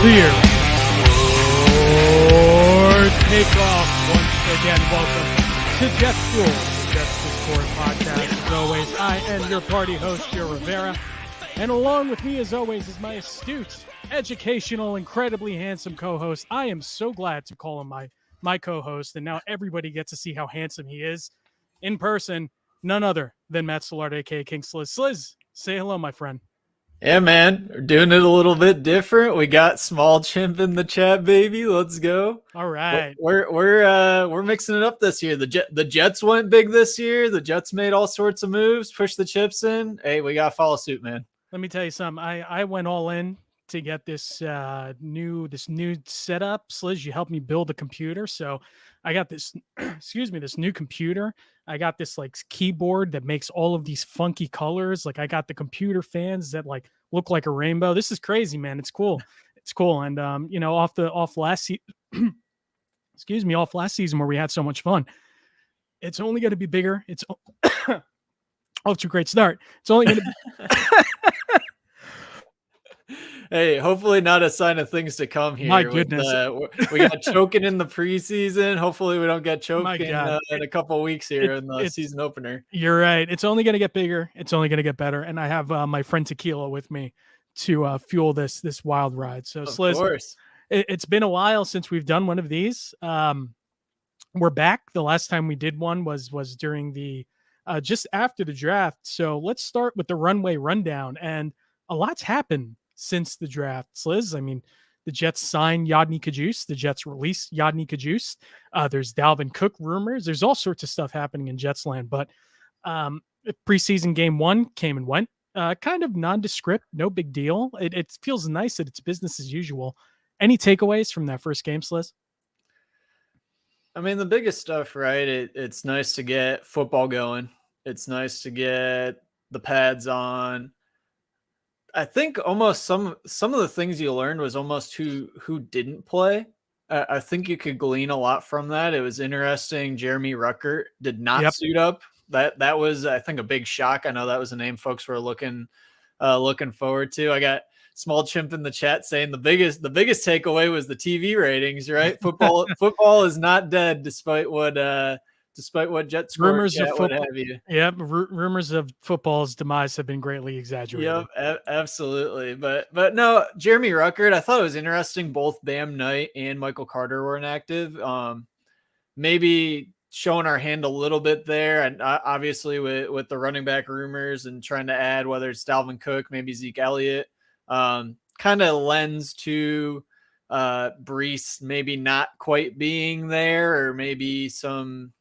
clear for takeoff. Once again, welcome to Jet Fuel, the Jets Discord podcast. As always, I am your party host, Joe Rivera. And along with me, as always, is my astute, educational, incredibly handsome co-host. I am so glad to call him my co-host, and now everybody gets to see how handsome he is in person. None other than Matt Solardo, aka King Sliz. Sliz, say hello, my friend. Yeah, man, we're doing it a little bit different. We got Small Chimp in the chat, baby. Let's go. All right, we're mixing it up this year. The Jets went big this year. The Jets made all sorts of moves, pushed the chips in. Hey, we gotta follow suit, man. let me tell you something. I went all in to get this new setup. Sliz, you helped me build a computer, so I got this. Excuse me, this new computer. I got this like keyboard that makes all of these funky colors. Like I got the computer fans that like look like a rainbow. This is crazy, man. It's cool. It's cool. And off last season where we had so much fun. It's only going to be bigger. It's off to a great start. It's only going to be Hey, hopefully not a sign of things to come here. My goodness. We got choking in the preseason. Hopefully we don't get choked in a couple of weeks here in the season opener. You're right. It's only going to get bigger. It's only going to get better. And I have my friend Tequila with me to fuel this wild ride. So, Sliz, of course. It's been a while since we've done one of these. We're back. The last time we did one was during the just after the draft. So let's start with the runway rundown. And a lot's happened since the draft, Sliz. I mean, the Jets signed Yodny Cajuste. The Jets released Yodny Cajuste. There's Dalvin Cook rumors. There's all sorts of stuff happening in Jets land. But preseason game one came and went. Kind of nondescript, no big deal. It feels nice that it's business as usual. Any takeaways from that first game, Sliz? I mean, the biggest stuff, right? It's nice to get football going. It's nice to get the pads on. I think almost some of the things you learned was almost who didn't play. I think you could glean a lot from that. It was interesting. Jeremy Ruckert did not suit up. That was, I think, a big shock. I know that was a name folks were looking forward to. I got Small Chimp in the chat saying the biggest takeaway was the TV ratings, right? Football is not dead despite what Jets rumors of football. Yep, rumors of football's demise have been greatly exaggerated. Yep, absolutely. But no, Jeremy Ruckert, I thought it was interesting. Both Bam Knight and Michael Carter were inactive. Maybe showing our hand a little bit there, and obviously with the running back rumors and trying to add whether it's Dalvin Cook, maybe Zeke Elliott, kind of lends to Breece maybe not quite being there, or maybe some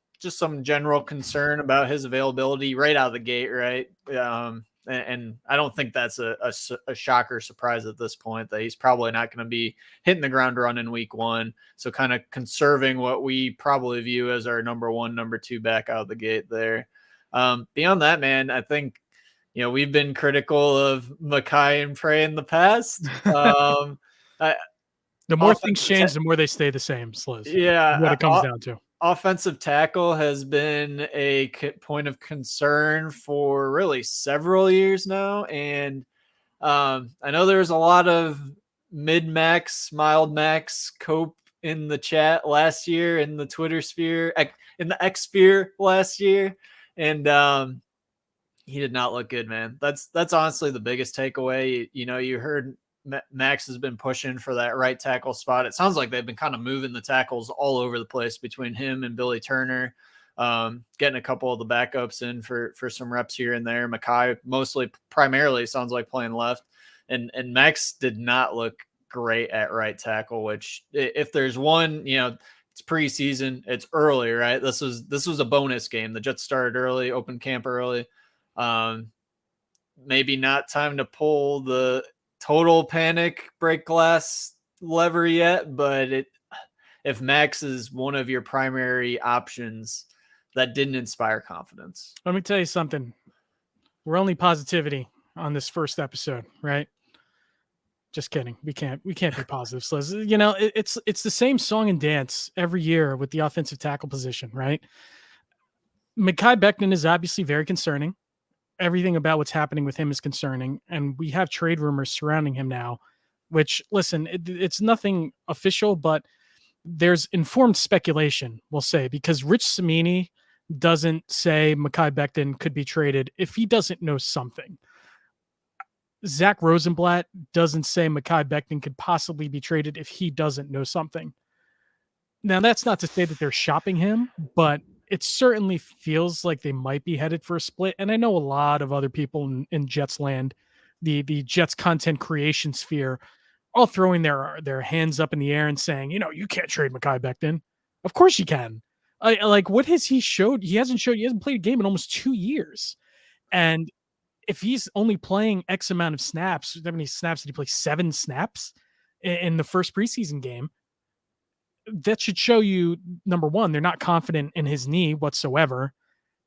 general concern about his availability right out of the gate, right? And I don't think that's a shocker surprise at this point that he's probably not going to be hitting the ground running week one. So kind of conserving what we probably view as our number one, number two back out of the gate there. Beyond that, man, I think, we've been critical of Mekhi and Prey in the past. The more things change, the more they stay the same, Sliz. Yeah. What it comes down to. Offensive tackle has been a point of concern for really several years now. And I know there's a lot of mid-max, mild max cope in the chat last year, in the Twitter sphere, in the X sphere last year. And he did not look good, man. That's honestly the biggest takeaway. You heard Max has been pushing for that right tackle spot. It sounds like they've been kind of moving the tackles all over the place between him and Billy Turner, getting a couple of the backups in for some reps here and there. Mekhi primarily sounds like playing left, and Max did not look great at right tackle, which if there's one, it's preseason, it's early, right? This was a bonus game. The Jets started early, open camp early. Maybe not time to pull the total panic break glass lever yet, but if Max is one of your primary options, that didn't inspire confidence. Let me tell you something. We're only positivity on this first episode, right? Just kidding. We can't be positive, Sliz. It's the same song and dance every year with the offensive tackle position, right? Mekhi Becton is obviously very concerning. Everything about what's happening with him is concerning, and we have trade rumors surrounding him now. which listen, it's nothing official, but there's informed speculation, we'll say, because Rich Samini doesn't say Mekhi Becton could be traded if he doesn't know something. Zach Rosenblatt doesn't say Mekhi Becton could possibly be traded if he doesn't know something. Now, that's not to say that they're shopping him, but it certainly feels like they might be headed for a split. And I know a lot of other people in Jets land, the Jets content creation sphere, all throwing their hands up in the air and saying, you can't trade Mekhi Becton. Of course you can. Like, what has he showed? He hasn't played a game in almost 2 years. And if he's only playing X amount of snaps, how many snaps did he play? 7 snaps in the first preseason game. That should show you, number one, they're not confident in his knee whatsoever.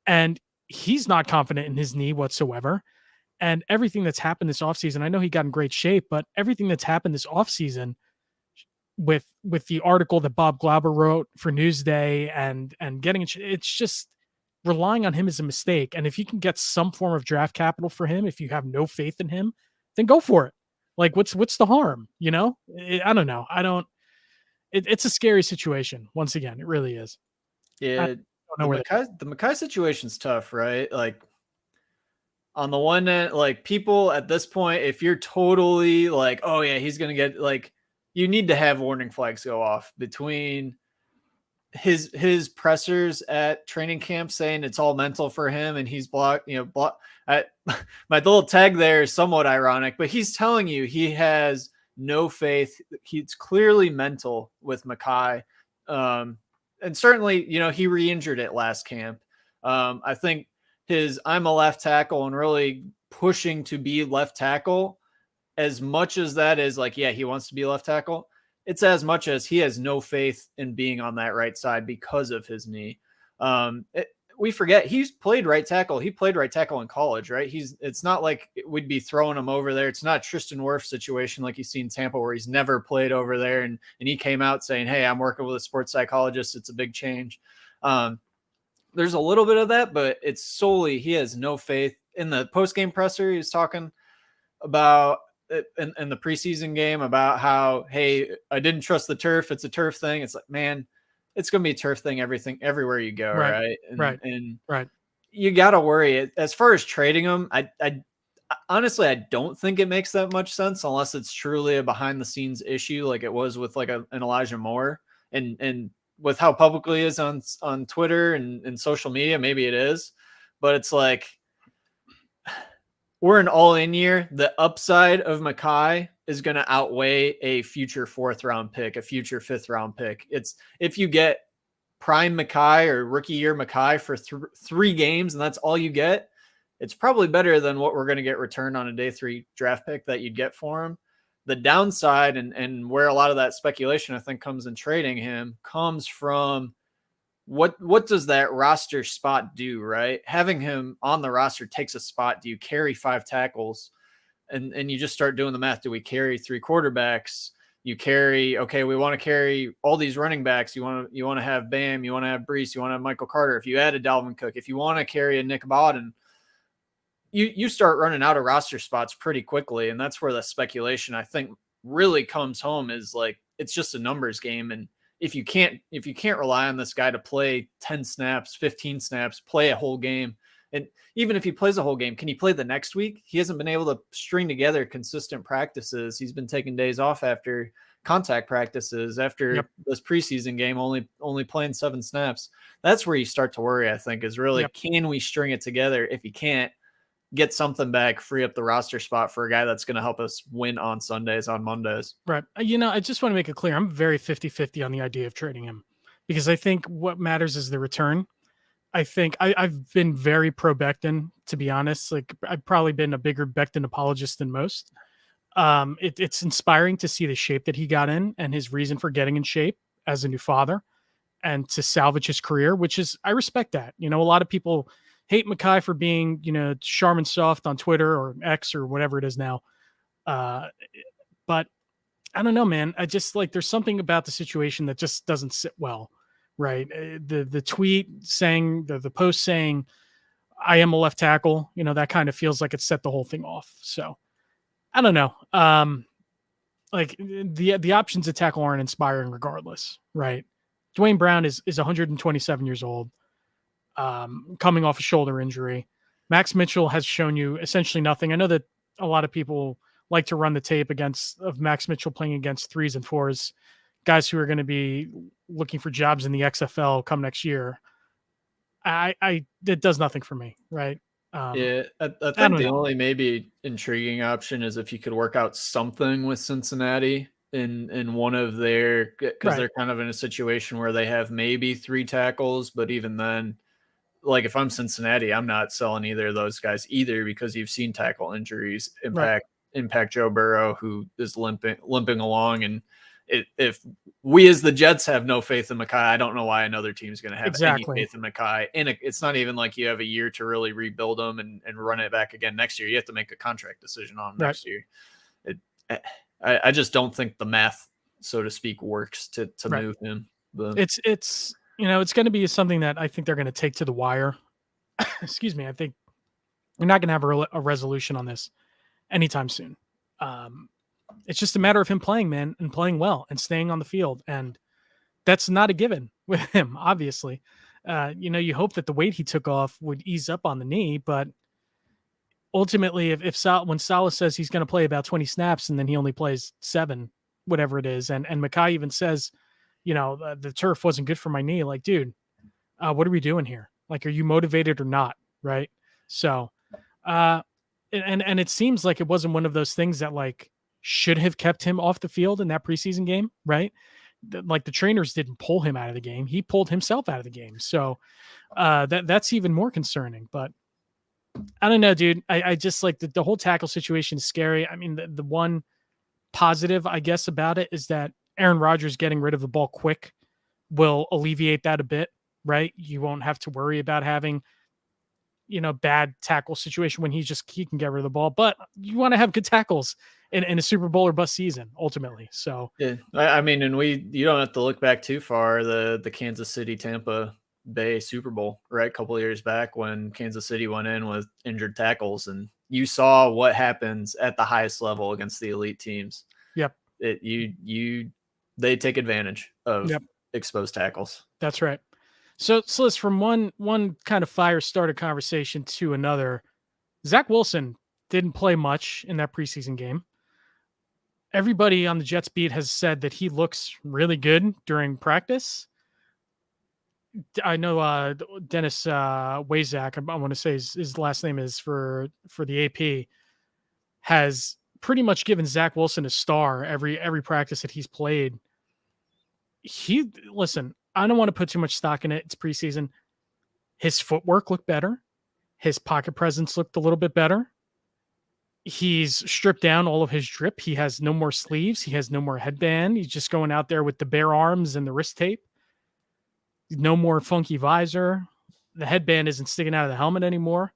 And he's not confident in his knee whatsoever. And everything that's happened this offseason, I know he got in great shape, but everything that's happened this offseason with the article that Bob Glauber wrote for Newsday and getting it's just relying on him is a mistake. And if you can get some form of draft capital for him, if you have no faith in him, then go for it. Like, what's the harm? I don't know. It's a scary situation. Once again, it really is. Yeah. The Mekhi situation's tough, right? Like, on the one end, like, people at this point, if you're totally like, oh yeah, he's going to get, like, you need to have warning flags go off between his pressers at training camp saying it's all mental for him and he's blocked. My little tag there is somewhat ironic, but he's telling you he has no faith. He's clearly mental with Mekhi. And certainly, he re-injured it last camp. I think I'm a left tackle and really pushing to be left tackle, as much as that is like, yeah, he wants to be left tackle. It's as much as he has no faith in being on that right side because of his knee. We forget he's played right tackle. He played right tackle in college, right? It's not like we'd be throwing him over there. It's not a Tristan Wirfs situation like you see in Tampa where he's never played over there. And he came out saying, hey, I'm working with a sports psychologist. It's a big change. There's a little bit of that, but it's solely, he has no faith. In the post-game presser, he was talking about in the preseason game about how, hey, I didn't trust the turf. It's a turf thing. It's like, man, it's going to be a turf thing. Everywhere you go. Right. And you got to worry as far as trading them. I honestly, I don't think it makes that much sense unless it's truly a behind the scenes issue. Like it was with like an Elijah Moore and with how publicly he is on Twitter and social media, maybe it is, but it's like, we're an all-in year. The upside of Mekhi is going to outweigh a future 4th round pick, a future 5th round pick. It's if you get prime Mekhi or rookie year Mekhi for 3 games and that's all you get, it's probably better than what we're going to get returned on a day 3 draft pick that you'd get for him. The downside and where a lot of that speculation I think comes in trading him comes from what does that roster spot do, right? Having him on the roster takes a spot. Do you carry 5 tackles? And you just start doing the math. Do we carry 3 quarterbacks? You carry, okay, we want to carry all these running backs. You want to have Bam, you want to have Breece, you want to have Michael Carter. If you add a Dalvin Cook, if you want to carry a Nick Bawden, you start running out of roster spots pretty quickly. And that's where the speculation, I think, really comes home is like, it's just a numbers game. And if you can't rely on this guy to play 10 snaps, 15 snaps, play a whole game, and even if he plays a whole game, can he play the next week? He hasn't been able to string together consistent practices. He's been taking days off after contact practices, after this preseason game, only playing 7 snaps. That's where you start to worry, I think, is really, can we string it together? If you can't, get something back, free up the roster spot for a guy that's going to help us win on Sundays, on Mondays. Right. I just want to make it clear. I'm very 50-50 on the idea of trading him because I think what matters is the return. I think I've been very pro Becton, to be honest. Like I've probably been a bigger Becton apologist than most. It's inspiring to see the shape that he got in and his reason for getting in shape as a new father and to salvage his career, which is, I respect that. A lot of people hate Mekhi for being, Charmin soft on Twitter or X or whatever it is now. But I don't know, man. I just there's something about the situation that just doesn't sit well, right? The tweet saying, the post saying, I am a left tackle, that kind of feels like it set the whole thing off. So I don't know. like the options at tackle aren't inspiring regardless, right? Dwayne Brown is 127 years old, coming off a shoulder injury. Max Mitchell has shown you essentially nothing. I know that a lot of people like to run the tape of Max Mitchell playing against 3s and 4s, guys who are going to be looking for jobs in the XFL come next year. It does nothing for me, right? Yeah, I think the only maybe intriguing option is if you could work out something with Cincinnati in one of their, because they're kind of in a situation where they have maybe 3 tackles, but even then, like if I'm Cincinnati, I'm not selling either of those guys either, because you've seen tackle injuries impact Joe Burrow, who is limping along. And if we as the Jets have no faith in Mekhi, I don't know why another team's going to have any faith in Mekhi. And it's not even like you have a year to really rebuild them and run it back again next year. You have to make a contract decision on next year. I just don't think the math, so to speak, works to move him. But it's it's going to be something that I think they're going to take to the wire. Excuse me. I think we're not going to have a resolution on this anytime soon. It's just a matter of him playing, man, and playing well and staying on the field. And that's not a given with him, obviously. You hope that the weight he took off would ease up on the knee, but ultimately, when Saleh says he's going to play about 20 snaps and then he only plays 7, whatever it is, and Mekhi even says, the turf wasn't good for my knee. Like, dude, what are we doing here? Like, are you motivated or not? Right. So, and it seems like it wasn't one of those things that like should have kept him off the field in that preseason game. Right. Like the trainers didn't pull him out of the game. He pulled himself out of the game. So, that's even more concerning, but I don't know, dude. I just like the whole tackle situation is scary. I mean, the one positive, I guess, about it is that Aaron Rodgers getting rid of the ball quick will alleviate that a bit, right? You won't have to worry about having, bad tackle situation when he can get rid of the ball. But you want to have good tackles in a Super Bowl or bust season, ultimately. So yeah, I mean, and you don't have to look back too far. The Kansas City Tampa Bay Super Bowl, right? A couple of years back when Kansas City went in with injured tackles, and you saw what happens at the highest level against the elite teams. Yep. They take advantage of exposed tackles. That's right. So let's from one kind of fire started conversation to another. Zach Wilson didn't play much in that preseason game. Everybody on the Jets beat has said that he looks really good during practice. I know Dennis Wazak, I want to say his last name is for the AP, has pretty much given Zach Wilson a star every practice that he's played. Listen, I don't want to put too much stock in it. It's preseason. His footwork looked better. His pocket presence looked a little bit better. He's stripped down all of his drip. He has no more sleeves. He has no more headband. He's just going out there with the bare arms and the wrist tape. No more funky visor. The headband isn't sticking out of the helmet anymore.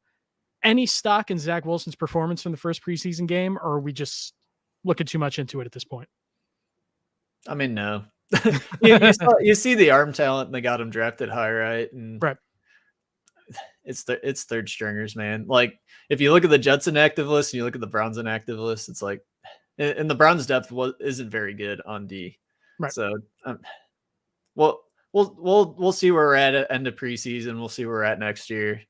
Any stock in Zach Wilson's performance from the first preseason game, or are we just looking too much into it at this point? I mean, no. you see the arm talent, and they got him drafted high, right? And right. It's third stringers, man. Like if you look at the Jets inactive list and you look at the Browns inactive list, it's like, and the Browns depth isn't very good on D. Right. So, we'll see where we're at end of preseason. We'll see where we're at next year.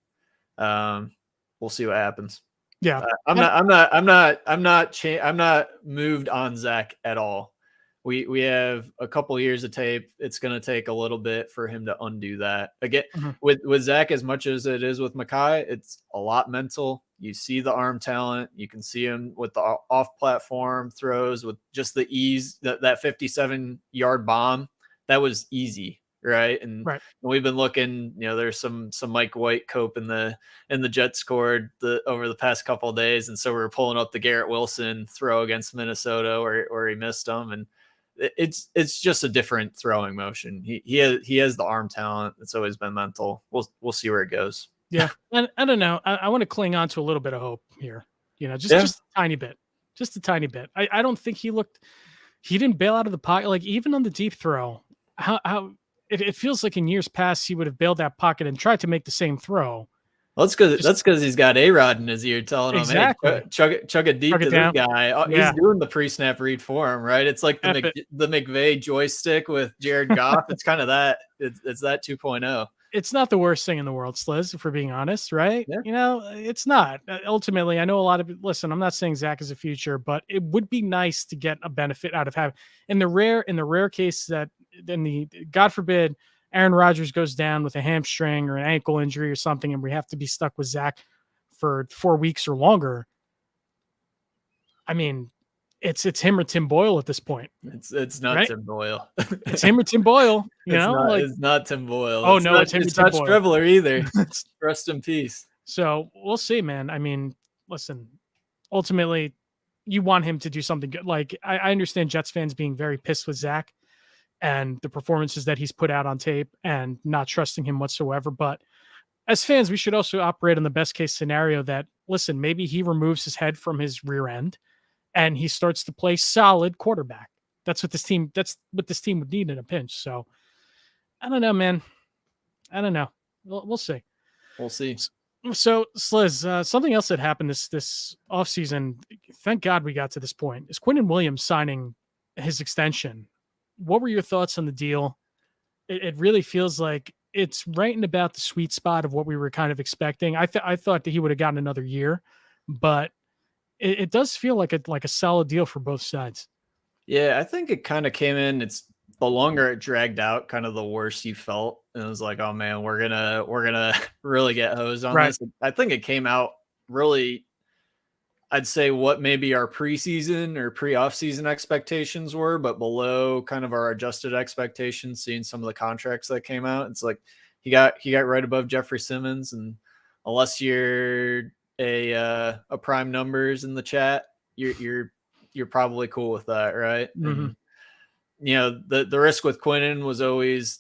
We'll see what happens. Yeah. I'm not moved on Zach at all. We have a couple years of tape. It's going to take a little bit for him to undo that. Again, with Zach, as much as it is with Mekhi, it's a lot mental. You see the arm talent. You can see him with the off-platform throws with just the ease. That 57-yard bomb, that was easy, right? And we've been looking. There's some Mike White cope in the Jets scored over the past couple of days, and so we're pulling up the Garrett Wilson throw against Minnesota where he missed them, and it's just a different throwing motion. He has the arm talent. It's always been mental. We'll see where it goes. Yeah. And I don't know. I want to cling on to a little bit of hope here, just a tiny bit, I don't think he didn't bail out of the pocket. Like even on the deep throw, how it feels like in years past, he would have bailed that pocket and tried to make the same throw. Well, that's because he's got A-Rod in his ear telling him, exactly. "Hey, chug it deep to down. this guy." Oh, Yeah. he's doing the pre-snap read for him, right? It's like the McVay joystick with Jared Goff. It's kind of that. It's that 2.0. It's not the worst thing in the world, Sliz, if we're being honest, right? Yeah. You know, it's not. Ultimately, I know a lot of listen, I'm not saying Zach is a future, but it would be nice to get a benefit out of having in the rare case that then the God forbid Aaron Rodgers goes down with a hamstring or an ankle injury or something, and we have to be stuck with Zach for 4 weeks or longer. I mean, it's him or Tim Boyle at this point. It's not right? Tim Boyle. It's him or Tim Boyle. It's not Tim Boyle. Oh, no, it's him or Tim Boyle. It's not Streveler either. Rest in peace. So we'll see, man. I mean, listen, ultimately, you want him to do something good. Like, I understand Jets fans being very pissed with Zach and the performances that he's put out on tape and not trusting him whatsoever. But as fans, we should also operate on the best case scenario that, listen, maybe he removes his head from his rear end and he starts to play solid quarterback. That's what this team would need in a pinch. So I don't know, man. I don't know. We'll see. We'll see. So Sliz, something else that happened this offseason, thank God we got to this point, is Quinnen Williams signing his extension. What were your thoughts on the deal? It really feels like it's right in about the sweet spot of what we were kind of expecting. I thought that he would have gotten another year, but it does feel like a solid deal for both sides. Yeah, I think it kind of came in. It's the longer it dragged out, kind of the worse you felt. And it was like, oh man, we're gonna really get hosed on this. I think it came out really, I'd say what maybe our preseason or pre-off season expectations were, but below kind of our adjusted expectations, seeing some of the contracts that came out. It's like he got right above Jeffrey Simmons. And unless you're a prime numbers in the chat, you're probably cool with that, right? Mm-hmm. And, you know, the risk with Quinnen was always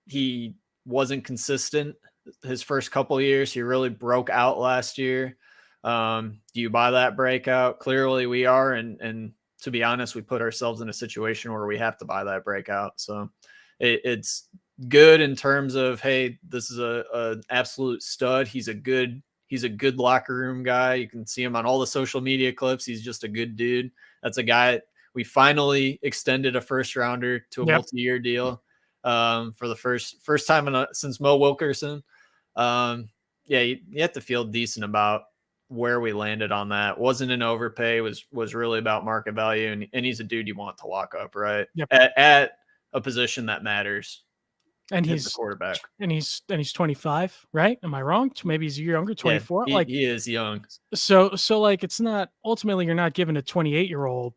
he wasn't consistent his first couple of years. He really broke out last year. Do you buy that breakout? Clearly we are. And to be honest, we put ourselves in a situation where we have to buy that breakout. So it's good in terms of, hey, this is a absolute stud. He's a good locker room guy. You can see him on all the social media clips. He's just a good dude. That's a guy. We finally extended a first rounder to a multi-year deal for the first time since Mo Wilkerson. You have to feel decent about where we landed on that. Wasn't an overpay, was really about market value. And he's a dude you want to lock up, right? Yep. At a position that matters. And he's the quarterback. And he's 25, right? Am I wrong? Maybe he's a year younger, 24. Yeah, he is young. So like it's not ultimately you're not giving a 28-year-old,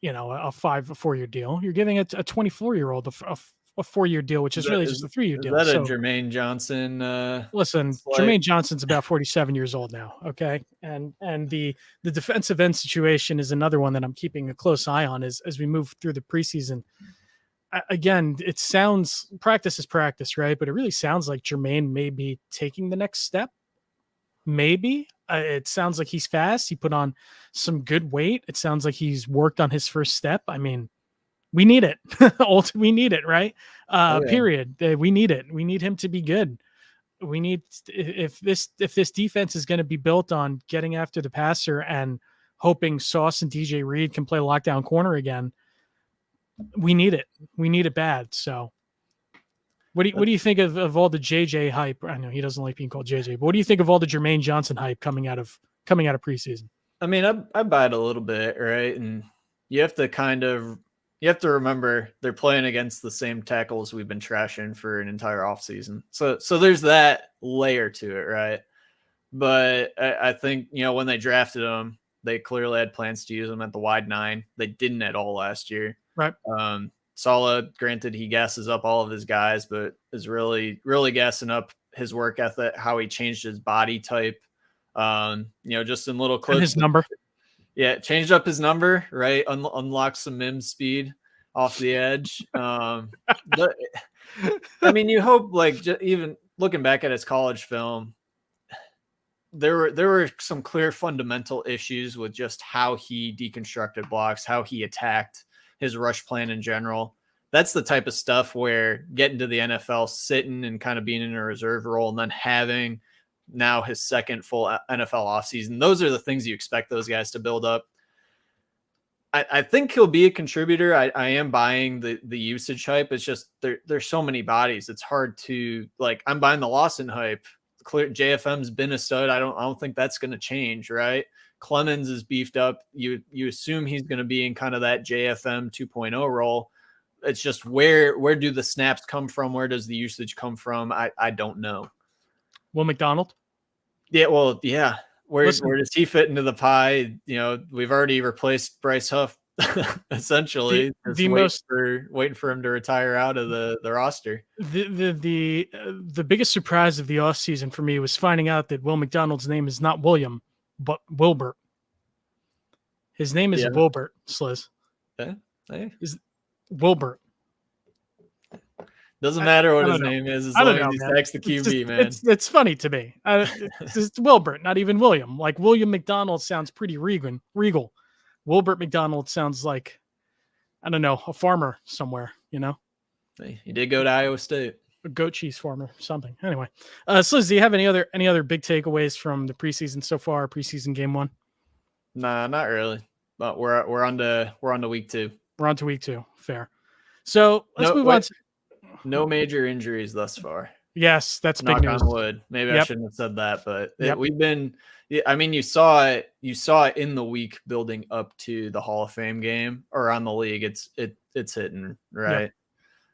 you know, a 4-year deal. You're giving it a 24-year-old a 4-year deal, which is really just a 3-year deal. Is that a Jermaine Johnson? Listen, Jermaine Johnson's about 47 years old now. Okay. And the defensive end situation is another one that I'm keeping a close eye on as we move through the preseason. Again, it sounds practice is practice, right? But it really sounds like Jermaine may be taking the next step. Maybe it sounds like he's fast. He put on some good weight. It sounds like he's worked on his first step. I mean, we need it. We need it, right? Period. We need it. We need him to be good. We need if this defense is going to be built on getting after the passer and hoping Sauce and DJ Reed can play lockdown corner again. We need it. We need it bad. So what do you think of all the JJ hype? I know he doesn't like being called JJ, but what do you think of all the Jermaine Johnson hype coming out of preseason? I mean, I buy it a little bit, right? And you have to remember they're playing against the same tackles we've been trashing for an entire offseason. So there's that layer to it, right? But I think, you know, when they drafted him, they clearly had plans to use him at the wide 9. They didn't at all last year. Right. Saleh, granted, he gasses up all of his guys, but is really, really gassing up his work ethic, how he changed his body type. You know, just in little clips. And his number. Yeah, changed up his number, right? Unlocked some Mims speed off the edge. But, I mean, you hope, like, even looking back at his college film, there were some clear fundamental issues with just how he deconstructed blocks, how he attacked his rush plan in general. That's the type of stuff where getting to the NFL, sitting and kind of being in a reserve role and then having now his second full NFL offseason. Those are the things you expect those guys to build up. I think he'll be a contributor. I am buying the usage hype. It's just there's so many bodies. It's hard to, like, I'm buying the Lawson hype. Clear JFM's been a stud. I don't think that's going to change, right? Clemens is beefed up. You assume he's going to be in kind of that JFM 2.0 role. It's just where do the snaps come from? Where does the usage come from? I don't know. Will McDonald? Yeah, well, yeah. Where does he fit into the pie? You know, we've already replaced Bryce Huff essentially. Waiting for him to retire out of the roster. The biggest surprise of the offseason for me was finding out that Will McDonald's name is not William, but Wilbert. His name is Wilbert, Sliz. Yeah. Hey. Is Wilbert. Doesn't matter what his name is as long as he stacks the QB, man. It's funny to me. It's just Wilbert, not even William. Like, William McDonald sounds pretty regal. Wilbert McDonald sounds like, I don't know, a farmer somewhere, you know? He did go to Iowa State. A goat cheese farmer, something. Anyway, so do you have any other big takeaways from the preseason so far, preseason game 1? Nah, not really. But we're on to week 2. We're on to week 2. Fair. So let's move on. No major injuries thus far. Yes, that's big news. Knock on wood. Maybe I shouldn't have said that, but we've been. I mean, you saw it. You saw it in the week building up to the Hall of Fame game or on the league. It's hitting right. Yep.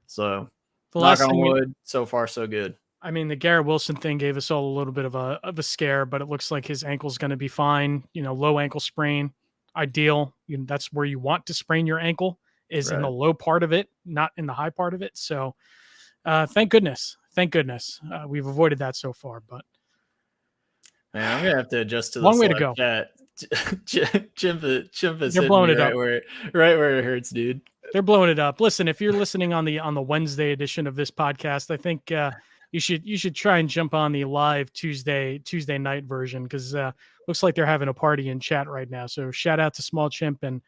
So knock on wood. So far, so good. I mean, the Garrett Wilson thing gave us all a little bit of a scare, but it looks like his ankle's going to be fine. You know, low ankle sprain, ideal. That's where you want to sprain your ankle, is in the low part of it, not in the high part of it. So thank goodness. We've avoided that so far, but man, I'm going to have to adjust to long way to go. Chimp is They're blowing it up right where it hurts, dude. They're blowing it up. Listen, if you're listening on the Wednesday edition of this podcast, I think you should try and jump on the live Tuesday night version, because looks like they're having a party in chat right now. So shout out to Small Chimp and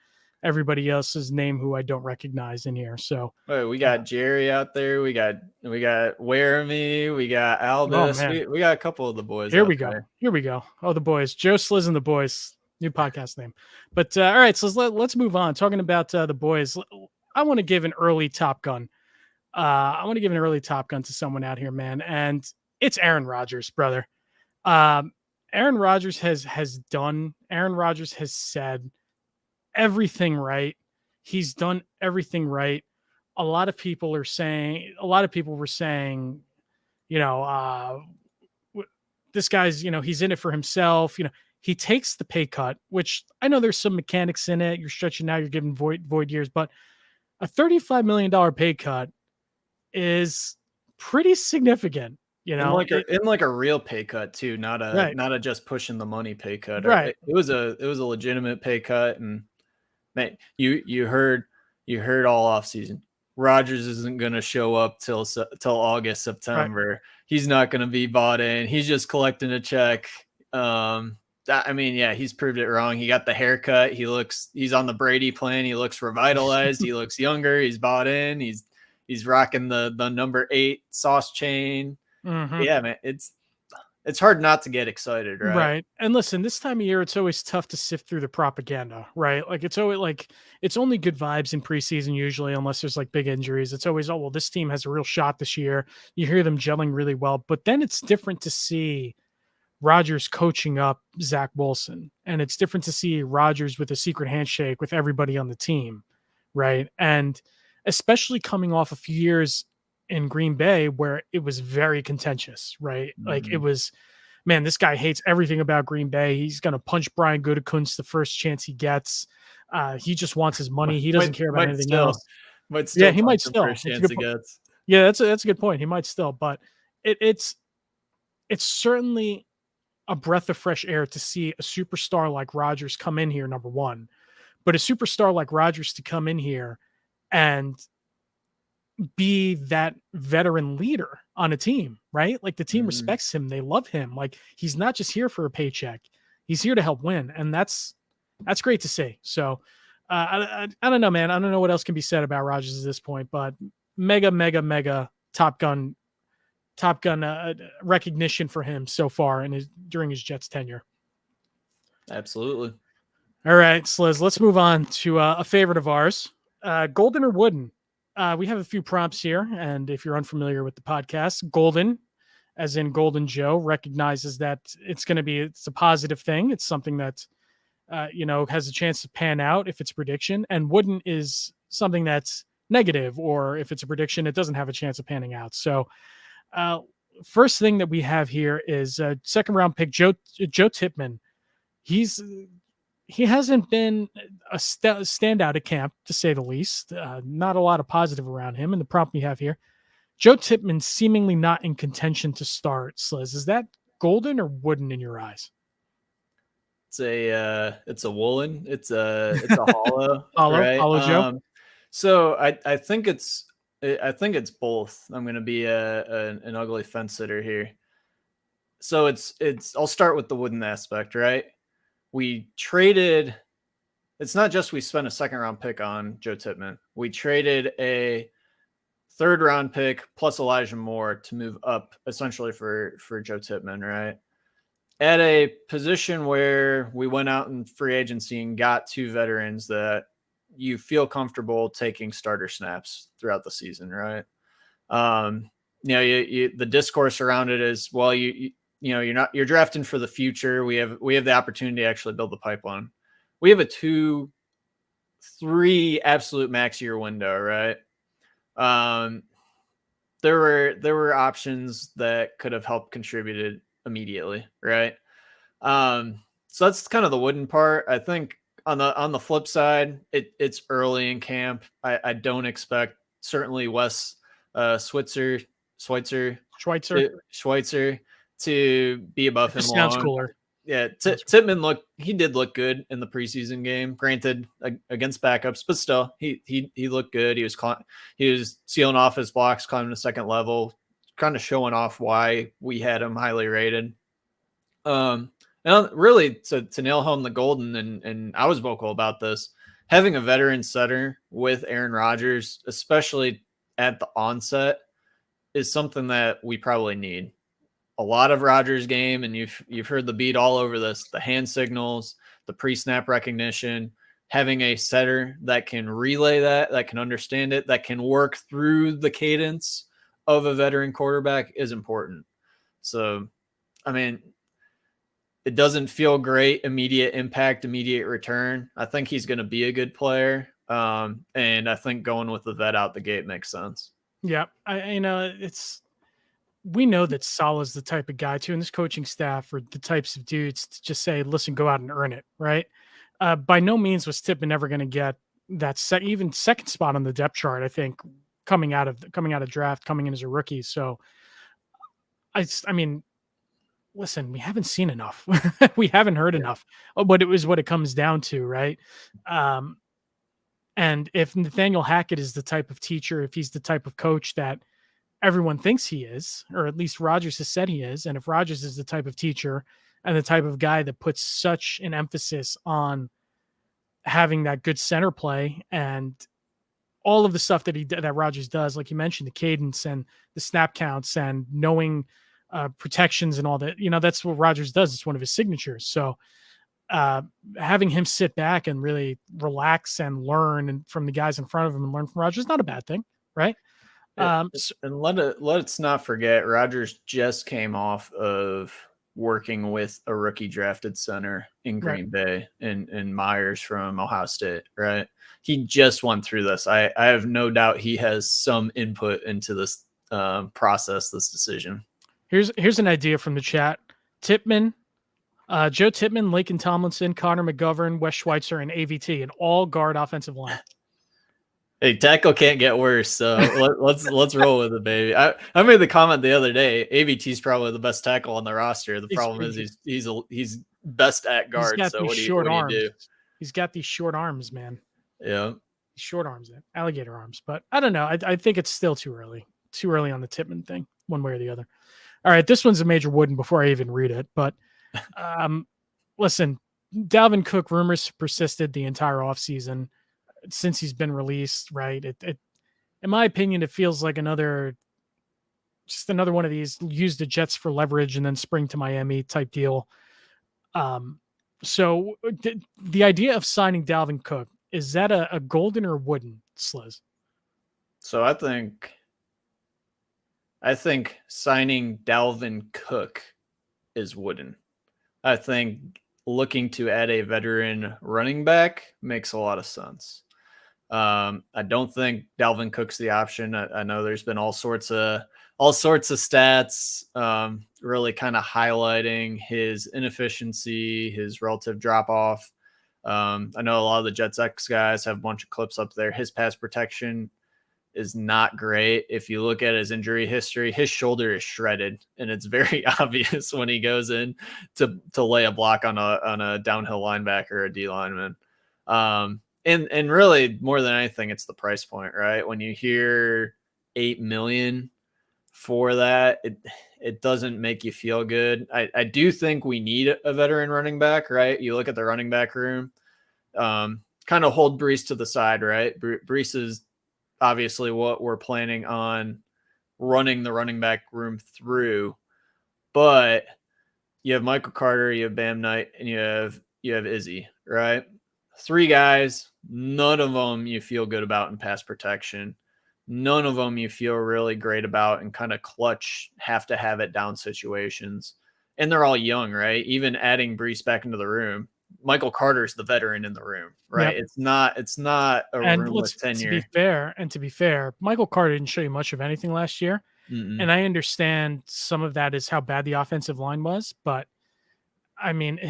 everybody else's name who I don't recognize in here. So we got Jerry out there. We got Waremy. We got Albus. We got a couple of the boys. Here we go. Oh, the boys. Joe Sliz and the boys. New podcast name. But all right, so let's move on. Talking about the boys, I want to give an early Top Gun. I want to give an early Top Gun to someone out here, man, and it's Aaron Rodgers, brother. Aaron Rodgers has said everything right. He's done everything right. A lot of people were saying, you know, this guy's, you know, he's in it for himself. You know, he takes the pay cut, which I know there's some mechanics in it. You're stretching out, you're giving void years, but a $35 million pay cut is pretty significant. You know, in like a real pay cut too, not a just pushing the money pay cut. Right. It was a legitimate pay cut, and man, you heard all off season. Rodgers isn't going to show up till August, September. Right. He's not going to be bought in. He's just collecting a check. I mean, yeah, he's proved it wrong. He got the haircut. He's on the Brady plan. He looks revitalized. He looks younger. He's bought in. He's rocking the number 8 sauce chain. Mm-hmm. Yeah, man, it's hard not to get excited, right? Right. And listen, this time of year, it's always tough to sift through the propaganda, right? Like it's only good vibes in preseason usually, unless there's like big injuries. It's always, oh, well, this team has a real shot this year. You hear them gelling really well, but then it's different to see Rodgers coaching up Zach Wilson, and it's different to see Rodgers with a secret handshake with everybody on the team, right? And especially coming off a few years in Green Bay where it was very contentious, right? Mm-hmm. Like it was, man, this guy hates everything about Green Bay. He's going to punch Brian Gutekunst the first chance he gets. He just wants his money. He doesn't care about anything else. Yeah, he might still. Yeah, that's a good point. He might still, but it's certainly a breath of fresh air to see a superstar like Rodgers come in here, number one, but a superstar like Rodgers to come in here and be that veteran leader on a team, right? Like the team respects him. They love him. Like he's not just here for a paycheck. He's here to help win. And that's great to see. So I don't know, man. I don't know what else can be said about Rodgers at this point, but mega Top Gun Top Gun recognition for him so far during his Jets tenure. Absolutely. All right, Sliz, let's move on to a favorite of ours, Golden or Wooden. We have a few prompts here, and if you're unfamiliar with the podcast, Golden, as in Golden Joe, recognizes that it's a positive thing. It's something that has a chance to pan out if it's a prediction, and Wooden is something that's negative, or if it's a prediction, it doesn't have a chance of panning out. So, first thing that we have here is second round pick Joe Tippmann. He hasn't been a standout at camp, to say the least. Not a lot of positive around him. And the prompt we have here, Joe Tippmann seemingly not in contention to start. Sliz, is that Golden or Wooden in your eyes? It's a woolen. It's a hollow. Right? Hollow Joe. So I think it's both. I'm going to be an ugly fence sitter here. So I'll start with the Wooden aspect, right? We traded. It's not just we spent a second round pick on Joe Tippmann. We traded a third round pick plus Elijah Moore to move up essentially for Joe Tippmann, right? At a position where we went out in free agency and got 2 veterans that you feel comfortable taking starter snaps throughout the season, right? The discourse around it is, well, you're drafting for the future. We have the opportunity to actually build the pipeline. We have a 2-3 absolute max year window, right? There were options that could have helped contributed immediately, right? So that's kind of the Wooden part. I think on the flip side, it's early in camp. I don't expect certainly Wes Schweitzer to be above him. Sounds cooler. Yeah, Tippmann did look good in the preseason game. Granted, against backups, but still, he looked good. He was sealing off his blocks, climbing to second level, kind of showing off why we had him highly rated. And really to nail home the Golden, and I was vocal about this, having a veteran setter with Aaron Rodgers, especially at the onset, is something that we probably need. A lot of Rodgers game, and you've heard the beat all over this, the hand signals, the pre-snap recognition, having a setter that can relay that can understand it, that can work through the cadence of a veteran quarterback is important. So, I mean, it doesn't feel great, immediate impact, immediate return. I think he's going to be a good player. And I think going with the vet out the gate makes sense. Yeah. We know that Saleh's the type of guy too, and this coaching staff are the types of dudes to just say, listen, go out and earn it. Right. By no means was Tippmann ever going to get that even second spot on the depth chart. I think coming out of draft, coming in as a rookie. So I mean, listen, we haven't seen enough. We haven't heard enough, but it was what it comes down to. Right. And if Nathaniel Hackett is the type of teacher, if he's the type of coach that everyone thinks he is, or at least Rodgers has said he is, and if Rodgers is the type of teacher and the type of guy that puts such an emphasis on having that good center play and all of the stuff that Rodgers does, like you mentioned, the cadence and the snap counts and knowing protections and all that, that's what Rodgers does. It's one of his signatures. So having him sit back and really relax and learn from the guys in front of him and learn from Rodgers is not a bad thing, right? And let's not forget, Rodgers just came off of working with a rookie drafted center in Green Bay and Myers from Ohio State, right? He just went through this. I have no doubt he has some input into this process, this decision. Here's an idea from the chat. Tippmann, Joe Tippmann, Laken Tomlinson, Connor McGovern, Wes Schweitzer, and AVT, an all guard offensive line. Hey, tackle can't get worse, so let's roll with it, baby. I made the comment the other day. AVT's probably the best tackle on the roster. The problem is he's best at guard. So what do you do? He's got these short arms, man. Yeah, short arms, alligator arms. But I don't know. I think it's still too early on the Tippmann thing, one way or the other. All right, this one's a major Wooden before I even read it. But listen, Dalvin Cook rumors persisted the entire offseason since he's been released, right? It in my opinion, it feels like another just another one of these use the Jets for leverage and then spring to Miami type deal. So the idea of signing Dalvin Cook, is that a golden or wooden, Sliz? So I think signing Dalvin Cook is wooden. I think looking to add a veteran running back makes a lot of sense. I don't think Dalvin Cook's the option. I know there's been all sorts of stats, really kind of highlighting his inefficiency, his relative drop off. I know a lot of the Jets X guys have a bunch of clips up there. His pass protection is not great. If you look at his injury history, his shoulder is shredded, and it's very obvious when he goes in to lay a block on a downhill linebacker or a D lineman. And really more than anything, it's the price point, right? When you hear $8 million for that, it doesn't make you feel good. I do think we need a veteran running back, right? You look at the running back room, kind of hold Breece to the side, right? Breece is obviously what we're planning on running the running back room through, but you have Michael Carter, you have Bam Knight, and you have Izzy, right? 3 guys, none of them you feel good about in pass protection. None of them you feel really great about in kind of clutch, have to have it down situations. And they're all young, right? Even adding Breece back into the room, Michael Carter's the veteran in the room, right? Yep. It's not a room with tenure. To be fair, Michael Carter didn't show you much of anything last year. Mm-mm. And I understand some of that is how bad the offensive line was, but I mean,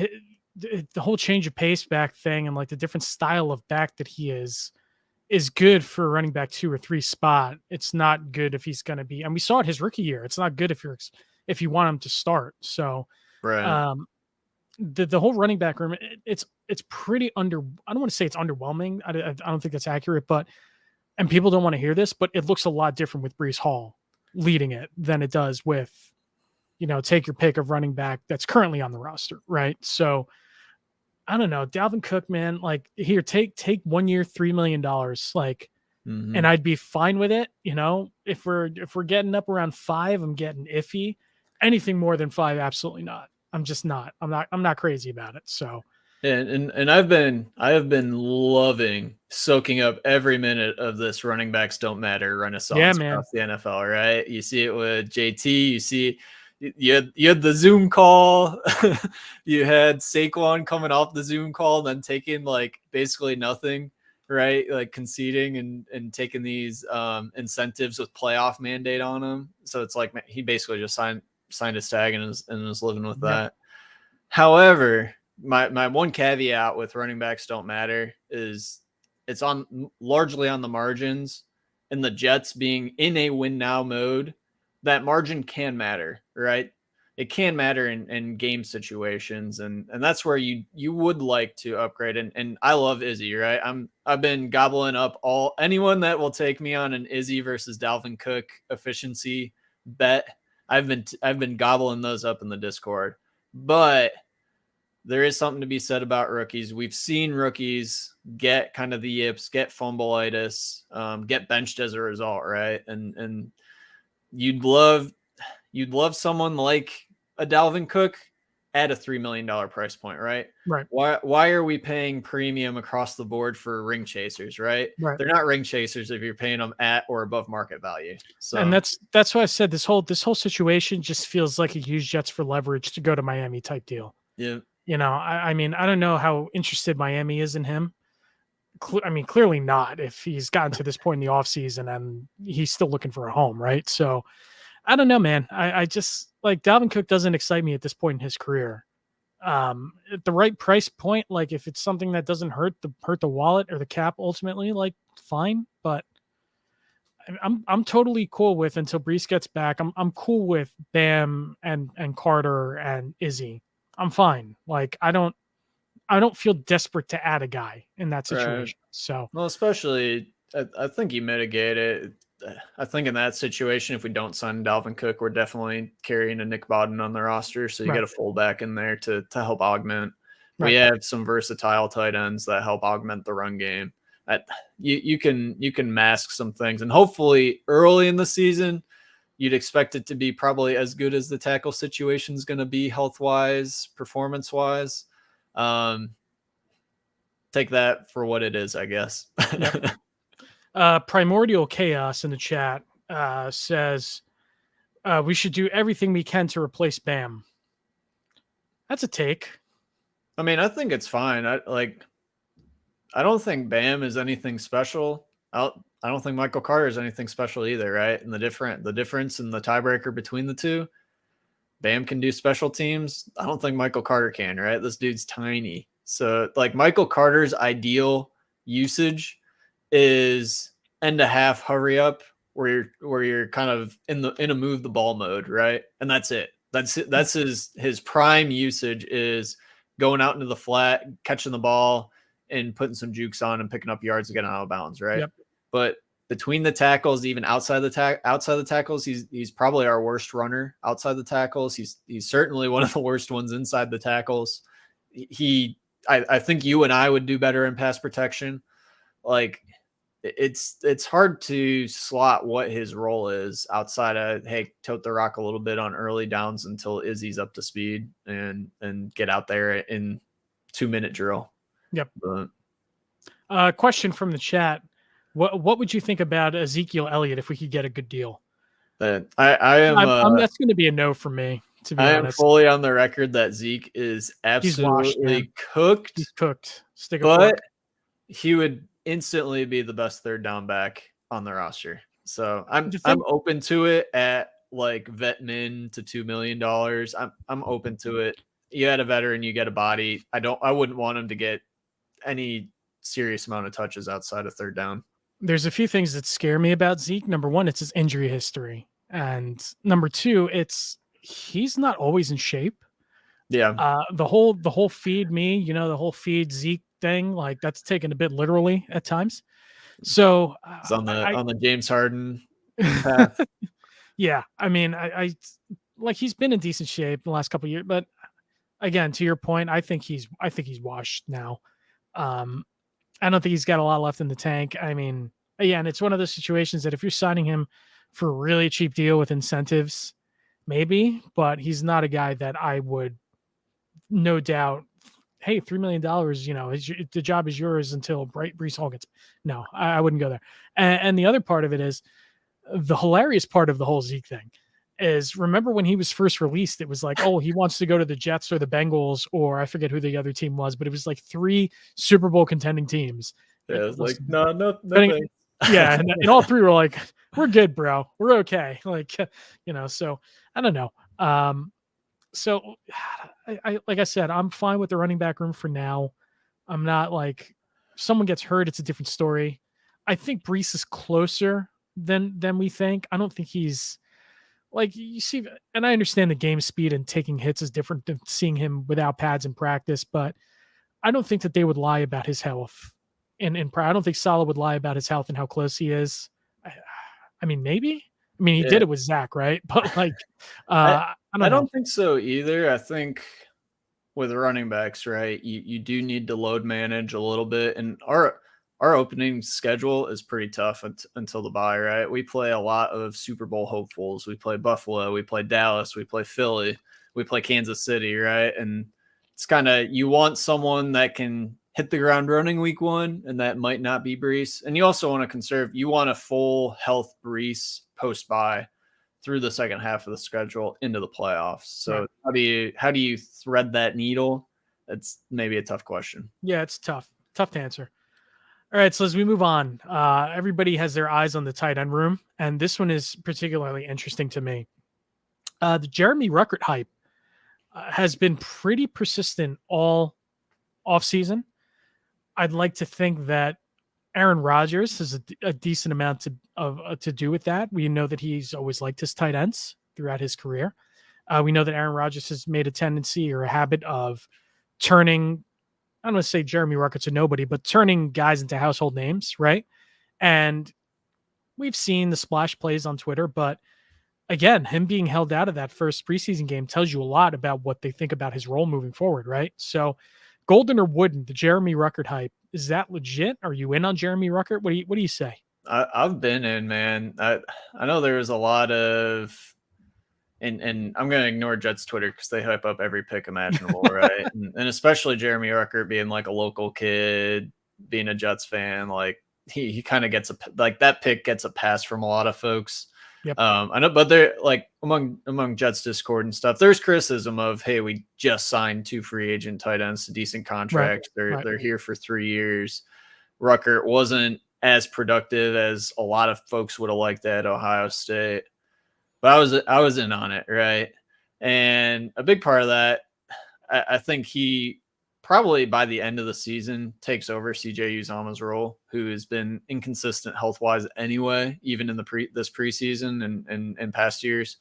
the whole change of pace back thing and like the different style of back that he is good for a running back 2 or 3 spot. It's not good if he's going to be, and we saw it his rookie year. It's not good if you want him to start. So, right. The whole running back room, it's pretty I don't want to say it's underwhelming. I don't think that's accurate, but, and people don't want to hear this, but it looks a lot different with Breece Hall leading it than it does with, take your pick of running back that's currently on the roster. Right. So I don't know, Dalvin Cook, man, like here, take 1 year, $3 million, like, mm-hmm. And I'd be fine with it. If we're getting up around 5, I'm getting iffy. Anything more than 5, absolutely not. I'm just not. I'm not crazy about it. So, and I have been loving soaking up every minute of this running backs don't matter renaissance across the NFL. Right? You see it with JT. You see. You had the Zoom call. You had Saquon coming off the Zoom call and then taking like basically nothing, right? Like conceding and taking these incentives with playoff mandate on him. So it's like he basically just signed his tag and is living with that. However, my one caveat with running backs don't matter is it's largely on the margins, and the Jets being in a win now mode. That margin can matter, right? It can matter in game situations, and that's where you would like to upgrade. And I love Izzy, right? I've been gobbling up anyone that will take me on an Izzy versus Dalvin Cook efficiency bet. I've been gobbling those up in the Discord, but there is something to be said about rookies. We've seen rookies get kind of the yips, get fumbleitis, get benched as a result, right? And you'd love someone like a Dalvin Cook at a $3 million price point, right? Right. Why are we paying premium across the board for ring chasers, right? They're not ring chasers if you're paying them at or above market value. So, and that's why I said this whole situation just feels like a use Jets for leverage to go to Miami type deal. Yeah. I mean, I don't know how interested Miami is in him. I mean, clearly not if he's gotten to this point in the offseason and he's still looking for a home, right? So I don't know, man. I just like Dalvin Cook doesn't excite me at this point in his career. At the right price point, like if it's something that doesn't hurt the wallet or the cap ultimately, like fine. But I'm totally cool with until Breece gets back. I'm cool with Bam and Carter and Izzy. I'm fine. Like I don't feel desperate to add a guy in that situation. Right. So, well, especially I think you mitigate it. I think in that situation, if we don't sign Dalvin Cook, we're definitely carrying a Nick Bawden on the roster. So you get a fullback in there to help augment. Right. We have some versatile tight ends that help augment the run game. You can mask some things, and hopefully early in the season, You'd expect it to be probably as good as the tackle situation is going to be health-wise, performance-wise. Take that for what it is, I guess. Yep. Primordial Chaos in the chat says we should do everything we can to replace Bam. That's a take. I mean, I think it's fine. I don't think Bam is anything special. I don't think Michael Carter is anything special either, right? And the difference in the tiebreaker between the two, Bam can do special teams. I don't think Michael Carter can, right? This dude's tiny. So like Michael Carter's ideal usage is end to half hurry up where you're kind of in a move the ball mode, right? And that's it. That's his prime usage is going out into the flat, catching the ball, and putting some jukes on and picking up yards to get out of bounds, right? Yep. But between the tackles, even outside the tackles, he's probably our worst runner outside the tackles. He's certainly one of the worst ones inside the tackles. I think you and I would do better in pass protection. Like it's hard to slot what his role is outside of, hey, tote the rock a little bit on early downs until Izzy's up to speed and get out there in 2-minute drill. Yep. But question from the chat. What would you think about Ezekiel Elliott if we could get a good deal? That's going to be a no for me, to be honest. I am fully on the record that Zeke is absolutely cooked. He's cooked. But he would instantly be the best third down back on the roster. So I'm open to it at like vet min to $2 million. I'm open to it. You had a veteran, you get a body. I wouldn't want him to get any serious amount of touches outside of third down. There's a few things that scare me about Zeke. Number one, it's his injury history. And number two, he's not always in shape. Yeah. The whole feed me, the whole feed Zeke thing, like that's taken a bit literally at times. So it's on the James Harden path. Yeah. I mean, I like he's been in decent shape the last couple of years, but again, to your point, I think he's washed now. I don't think he's got a lot left in the tank. I mean, and it's one of those situations that if you're signing him for a really cheap deal with incentives, maybe, but he's not a guy that I would, no doubt, hey, $3 million, the job is yours until Breece Hall gets. No, I wouldn't go there. And the other part of it is the hilarious part of the whole Zeke thing is, remember when he was first released, it was like, oh, he wants to go to the Jets or the Bengals, or I forget who the other team was, but it was like 3 Super Bowl contending teams. Yeah, it was like, no. Yeah, and all 3 were like, we're good, bro. We're okay. Like, so I don't know. So I like I said, I'm fine with the running back room for now. I'm not like, someone gets hurt, it's a different story. I think Breece is closer than we think. I don't think he's, like, you see, and I understand the game speed and taking hits is different than seeing him without pads in practice, but I don't think that they would lie about his health. And I don't think Saleh would lie about his health and how close he is. I mean, maybe. I mean, he did it with Zach, right? But like, I don't think so either. I think with running backs, right, you do need to load manage a little bit, and our opening schedule is pretty tough until the bye, right? We play a lot of Super Bowl hopefuls. We play Buffalo, we play Dallas, we play Philly, we play Kansas City, right? And it's kind of, you want someone that can hit the ground running week 1, and that might not be Breece. And you also want to conserve, you want a full health Breece post-bye through the second half of the schedule into the playoffs. So right. How do you thread that needle? That's maybe a tough question. Yeah, it's tough to answer. All right, so as we move on, everybody has their eyes on the tight end room, and this one is particularly interesting to me. The Jeremy Ruckert hype has been pretty persistent all offseason. I'd like to think that Aaron Rodgers has a decent amount to do with that. We know that he's always liked his tight ends throughout his career. We know that Aaron Rodgers has made a tendency or a habit of turning, I don't want to say Jeremy Ruckert's a nobody, but turning guys into household names, right? And we've seen the splash plays on Twitter, but again, him being held out of that first preseason game tells you a lot about what they think about his role moving forward, right? So Golden or Wooden, the Jeremy Ruckert hype, is that legit? Are you in on Jeremy Ruckert? What do you say? I've been in, man. I know there was a lot of, and I'm gonna ignore Jets Twitter because they hype up every pick imaginable, right? And especially Jeremy Rucker being like a local kid, being a Jets fan, like he kind of gets like that pick gets a pass from a lot of folks. Yep. I know, but they're like among Jets Discord and stuff. There's criticism of, hey, we just signed 2 free agent tight ends to decent contracts. They're here for 3 years. Rucker wasn't as productive as a lot of folks would have liked at Ohio State, but I was in on it, right? And a big part of that, I think he probably by the end of the season takes over CJ Uzama's role, who has been inconsistent health wise anyway, even in this preseason and past years.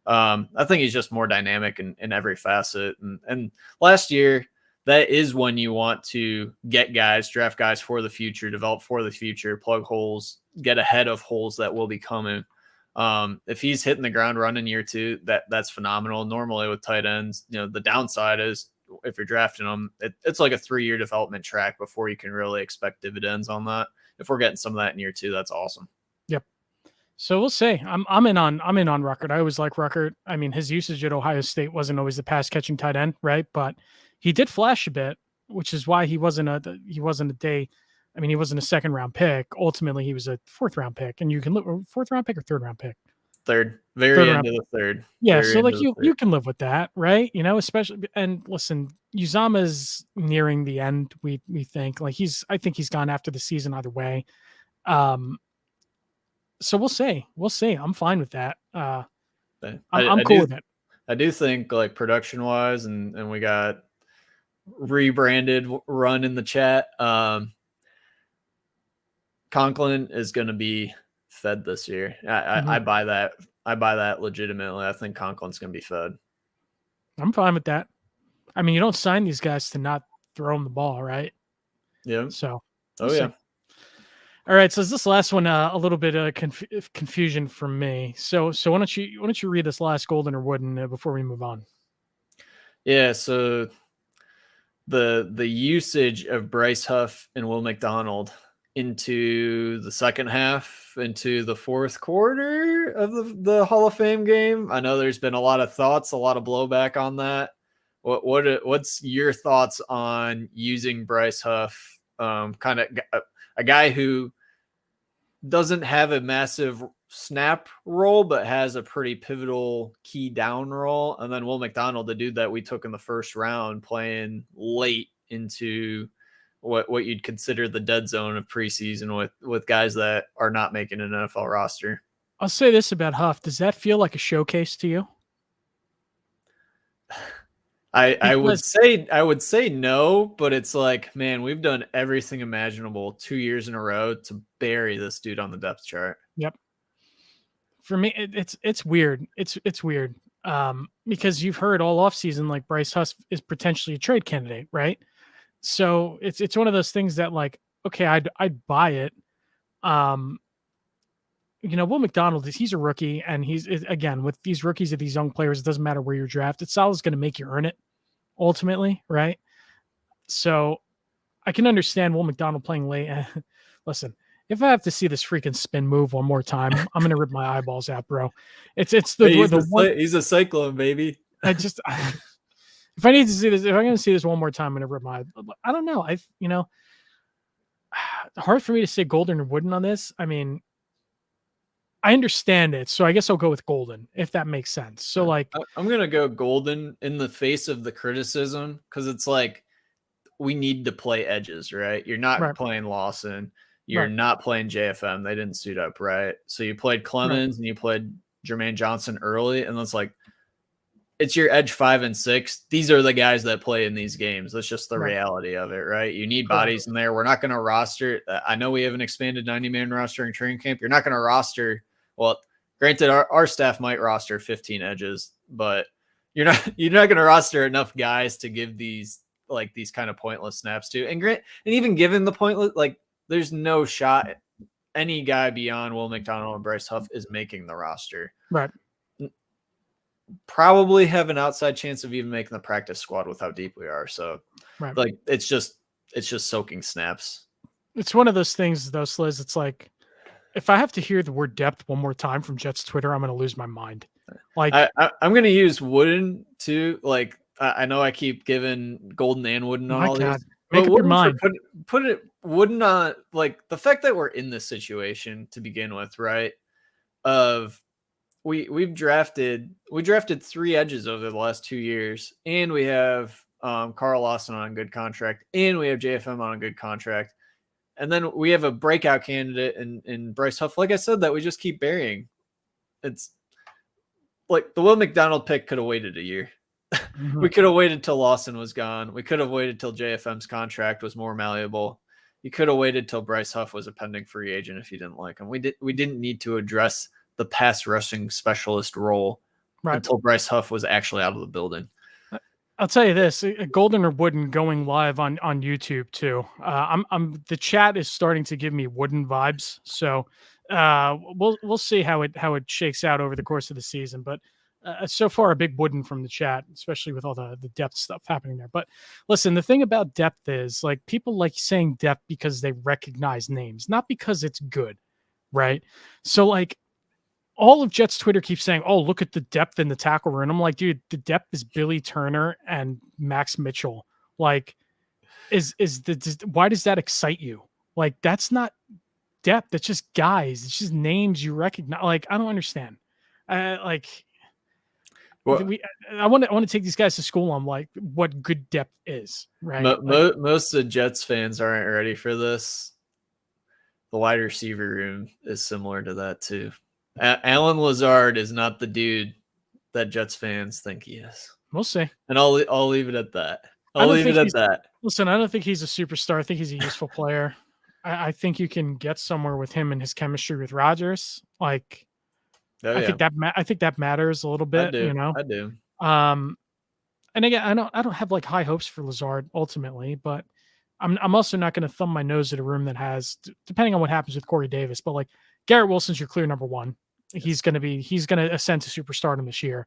I think he's just more dynamic in every facet. And last year, that is when you want to get guys, draft guys for the future, develop for the future, plug holes, get ahead of holes that will be coming. If he's hitting the ground running year 2, that's phenomenal. Normally with tight ends, the downside is if you're drafting them, it's like a 3-year development track before you can really expect dividends on that. If we're getting some of that in year 2, that's awesome. Yep. So we'll see. I'm in on Ruckert. I always like Ruckert. I mean, his usage at Ohio State wasn't always the pass catching tight end, right? But he did flash a bit, which is why he wasn't a day. I mean, he wasn't a 2nd round pick. Ultimately, he was a 4th round pick, and you can look 4th round pick or 3rd round pick. Third, very end of the third. Yeah, so like you can live with that, right? Especially, and listen, Uzama's nearing the end. We think like I think he's gone after the season either way. So we'll see. I'm fine with that. I'm cool with it. I do think like production wise, and we got rebranded Run in the chat. Conklin is going to be fed this year. I buy that. I buy that legitimately. I think Conklin's going to be fed. I'm fine with that. I mean, you don't sign these guys to not throw them the ball, right? Yeah. So. Yeah. All right. So is this last one a little bit of confusion from me? So why don't you read this last Golden or Wooden before we move on? Yeah. So the usage of Bryce Huff and Will McDonald into the second half, into the 4th quarter of the Hall of Fame game. I know there's been a lot of thoughts, a lot of blowback on that. What's your thoughts on using Bryce Huff, kind of a guy who doesn't have a massive snap role, but has a pretty pivotal key down role, and then Will McDonald, the dude that we took in the 1st round, playing late into what you'd consider the dead zone of preseason with guys that are not making an NFL roster. I'll say this about Huff. Does that feel like a showcase to you? I would say no, but it's like, man, we've done everything imaginable 2 years in a row to bury this dude on the depth chart. Yep. For me, it's weird. It's weird. Because you've heard all offseason like Bryce Huff is potentially a trade candidate, right? So it's one of those things that like, okay, I'd buy it. Will McDonald, he's a rookie, and he's again with these rookies or these young players, it doesn't matter where you're drafted. Salah's going to make you earn it ultimately, right? So I can understand Will McDonald playing late. Listen, if I have to see this freaking spin move one more time, I'm going to rip my eyeballs out, bro. It's he's a cyclone, baby. If I need to see this, if I'm going to see this one more time, I'm going to rip my. I don't know. Hard for me to say Golden or Wooden on this. I mean, I understand it, so I guess I'll go with Golden if that makes sense. So like, I'm going to go Golden in the face of the criticism because it's like we need to play edges, right? You're not playing Lawson. You're not playing JFM. They didn't suit up, right? So you played Clemens and you played Jermaine Johnson early, and it's like, it's your edge 5 and 6. These are the guys that play in these games. That's just the reality of it, right? You need bodies in there. We're not going to roster. I know we have an expanded 90-man roster in training camp. You're not going to roster. Well, granted, our staff might roster 15 edges, but you're not going to roster enough guys to give these kind of pointless snaps to. And even given the pointless, like there's no shot any guy beyond Will McDonald and Bryce Huff is making the roster. Right. Probably have an outside chance of even making the practice squad with how deep we are. So like, it's just soaking snaps. It's one of those things though, Sliz. It's like, if I have to hear the word depth one more time from Jets Twitter, I'm going to lose my mind. Like I'm going to use Wooden too. Like I know I keep giving Golden and Wooden on all these, make but up your mind. Put it Wooden on, like the fact that we're in this situation to begin with, right? Of we drafted 3 edges over the last 2 years, and we have Carl Lawson on a good contract, and we have JFM on a good contract. And then we have a breakout candidate in Bryce Huff. Like I said, that we just keep burying. It's like the Will McDonald pick could have waited a year. Mm-hmm. We could have waited till Lawson was gone. We could have waited till JFM's contract was more malleable. You could have waited till Bryce Huff was a pending free agent if you didn't like him. We didn't need to address the pass rushing specialist role until Bryce Huff was actually out of the building. I'll tell you this: Golden or Wooden going live on YouTube too. The chat is starting to give me Wooden vibes, so we'll see how it shakes out over the course of the season. But so far, a big Wooden from the chat, especially with all the depth stuff happening there. But listen, the thing about depth is like people like saying depth because they recognize names, not because it's good, right? So like. All of Jets Twitter keeps saying, "Oh, look at the depth in the tackle room." I'm like, dude, the depth is Billy Turner and Max Mitchell. Like, why does that excite you? Like, that's not depth. It's just guys. It's just names you recognize. Like, I don't understand. I want to take these guys to school on like what good depth is. Right. Most of the Jets fans aren't ready for this. The wide receiver room is similar to that too. Allen Lazard is not the dude that Jets fans think he is. We'll see. And I'll leave it at that. I'll leave it at that. Listen, I don't think he's a superstar. I think he's a useful player. I think you can get somewhere with him and his chemistry with Rodgers. Like, I think that matters a little bit. I do. And again, I don't have like high hopes for Lazard ultimately, but I'm also not going to thumb my nose at a room that has, depending on what happens with Corey Davis, but like Garrett Wilson's your clear number one. He's going to ascend to superstardom this year.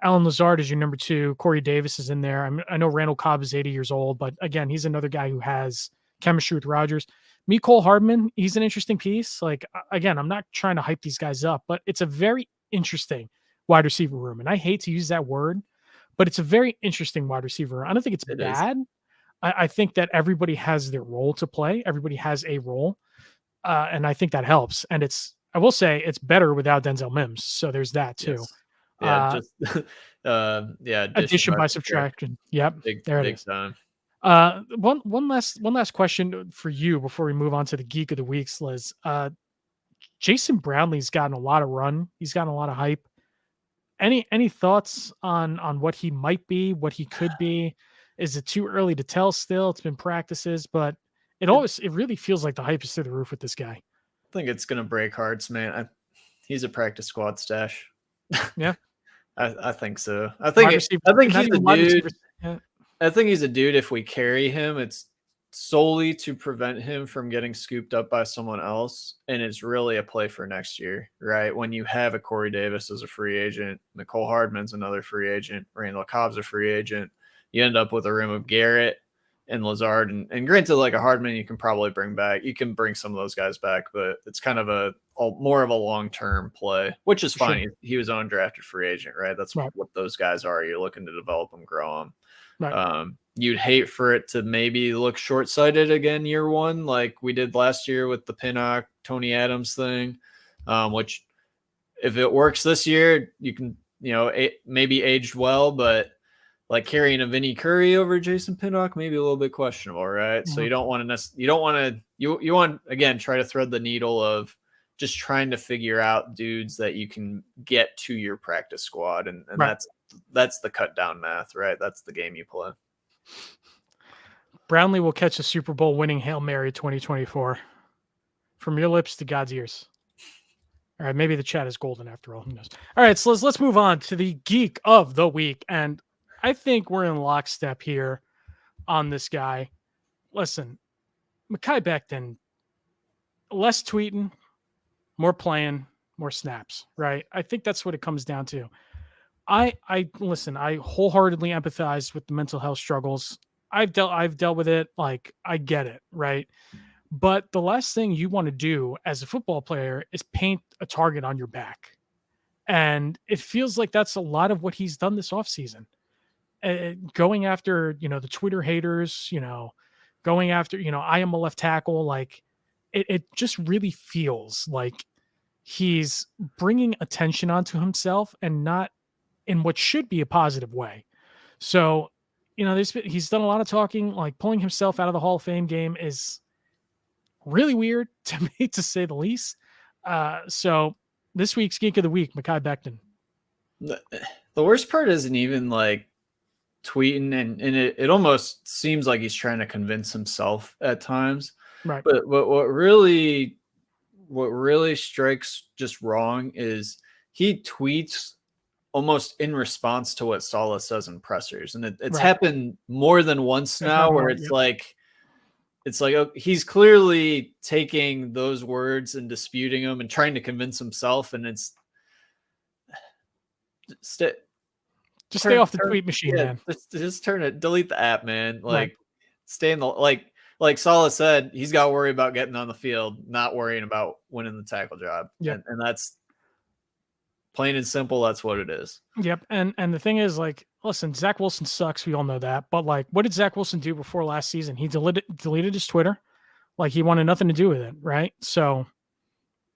Allen Lazard is your number 2. Corey Davis is in there. I know Randall Cobb is 80 years old, but again, he's another guy who has chemistry with Rodgers. Mecole Hardman, he's an interesting piece. Like, again, I'm not trying to hype these guys up, but it's a very interesting wide receiver room. And I hate to use that word, but it's a very interesting wide receiver room. I don't think it's bad. I think that everybody has their role to play. Everybody has a role. And I think that helps. And I will say it's better without Denzel Mims. So there's that too. Yes. Addition by subtraction. Yep. Big time. One last question for you before we move on to the Geek of the Weeks, Liz. Jason Brownlee's gotten a lot of run. He's gotten a lot of hype. Any thoughts on what he might be, what he could be? Is it too early to tell still? It's been practices, but it really feels like the hype is through the roof with this guy. I think it's gonna break hearts, man. He's a practice squad stash. Yeah, I think so. I think he's a dude. Yeah. I think he's a dude. If we carry him, it's solely to prevent him from getting scooped up by someone else, and it's really a play for next year, right? When you have a Corey Davis as a free agent, Mecole Hardman's another free agent, Randall Cobb's a free agent, you end up with a room of Garrett and Lazard, and granted, like a Hardman, you can probably bring back. You can bring some of those guys back, but it's kind of a more of a long-term play, which is fine. Sure. He was an undrafted free agent, right? That's right. What those guys are. You're looking to develop them, grow them. Right. You'd hate for it to maybe look short-sighted again year one, like we did last year with the Pinnock, Tony Adams thing, which if it works this year, you can, maybe aged well, but like carrying a Vinny Curry over Jason Pinnock, maybe a little bit questionable, right? Mm-hmm. So you want again, try to thread the needle of just trying to figure out dudes that you can get to your practice squad. And right. That's the cut down math, right? That's the game you play. Brownlee will catch a Super Bowl winning Hail Mary 2024. From your lips to God's ears. All right, maybe the chat is golden after all. Who knows? All right, so let's move on to the Geek of the Week. And I think we're in lockstep here on this guy. Listen, Mekhi Becton, less tweeting, more playing, more snaps, right? I think that's what it comes down to. I wholeheartedly empathize with the mental health struggles. I've dealt with it. Like, I get it, right? But the last thing you want to do as a football player is paint a target on your back. And it feels like that's a lot of what he's done this offseason. Going after, the Twitter haters, going after, I am a left tackle. Like it just really feels like he's bringing attention onto himself and not in what should be a positive way. So, he's done a lot of talking, like pulling himself out of the Hall of Fame game is really weird to me, to say the least. So this week's Geek of the Week, Mekhi Becton. The worst part isn't even like tweeting, and it almost seems like he's trying to convince himself at times. Right. But what really strikes just wrong is he tweets almost in response to what Saleh says in pressers. And it's happened more than once now where it's like, he's clearly taking those words and disputing them and trying to convince himself. And it's stay off the tweet machine, man. Just turn it, delete the app, man. Like stay in the, like Saleh said, he's got to worry about getting on the field, not worrying about winning the tackle job. Yep. And that's plain and simple. That's what it is. Yep. And the thing is, like, listen, Zach Wilson sucks. We all know that. But like, what did Zach Wilson do before last season? He deleted his Twitter. Like, he wanted nothing to do with it. Right. So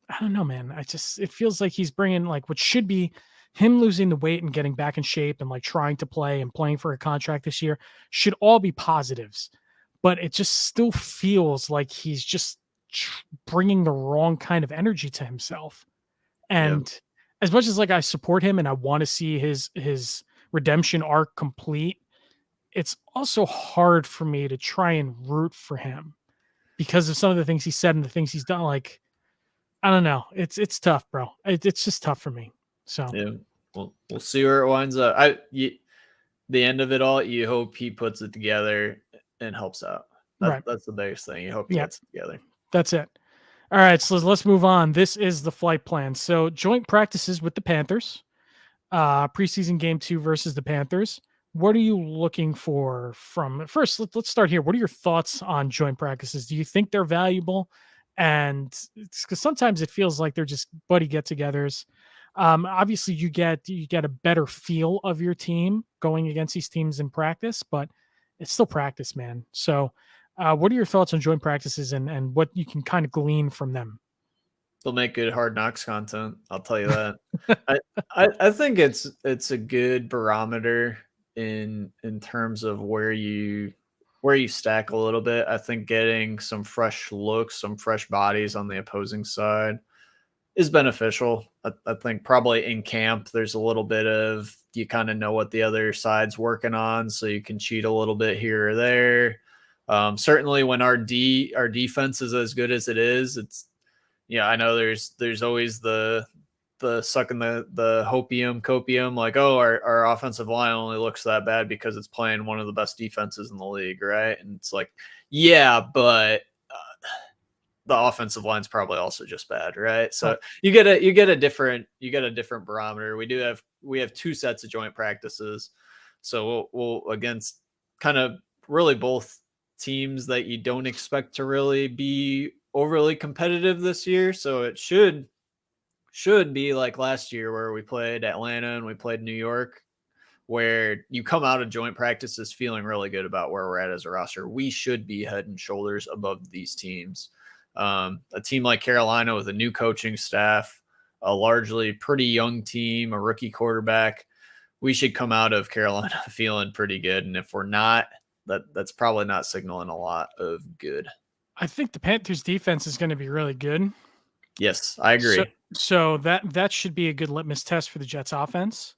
I don't know, man. It feels like he's bringing like what should be him losing the weight and getting back in shape and like trying to play and playing for a contract this year should all be positives. But it just still feels like he's just bringing the wrong kind of energy to himself. And as much as like I support him and I want to see his redemption arc complete, it's also hard for me to try and root for him because of some of the things he said and the things he's done. Like, I don't know. It's tough, bro. It's just tough for me. So yeah, we'll see where it winds up. The end of it all, you hope he puts it together and helps out. That's the biggest thing. You hope he gets it together. That's it. All right, so let's move on. This is the flight plan. So joint practices with the Panthers, preseason game 2 versus the Panthers. What are you looking for from first? Let's start here. What are your thoughts on joint practices? Do you think they're valuable? And because sometimes it feels like they're just buddy get-togethers. Obviously, you get a better feel of your team going against these teams in practice, but it's still practice, man. So what are your thoughts on joint practices and what you can kind of glean from them? They'll make good Hard Knocks content. I'll tell you that. I think it's a good barometer in terms of where you stack a little bit. I think getting some fresh looks, some fresh bodies on the opposing side is beneficial. I think probably in camp, there's a little bit of, you kind of know what the other side's working on, so you can cheat a little bit here or there. Certainly when our defense is as good as it is, it's, I know there's always the sucking the hopium copium, like, oh, our offensive line only looks that bad because it's playing one of the best defenses in the league, right? And it's like, yeah, but the offensive line's probably also just bad, right? So you get a different barometer. We have 2 sets of joint practices, so we'll against kind of really both teams that you don't expect to really be overly competitive this year. So it should be like last year where we played Atlanta and we played New York, where you come out of joint practices feeling really good about where we're at as a roster. We should be head and shoulders above these teams. A team like Carolina with a new coaching staff, a largely pretty young team, a rookie quarterback, we should come out of Carolina feeling pretty good. And if we're not, that's probably not signaling a lot of good. I think the Panthers defense is going to be really good. Yes, I agree. So that should be a good litmus test for the Jets offense.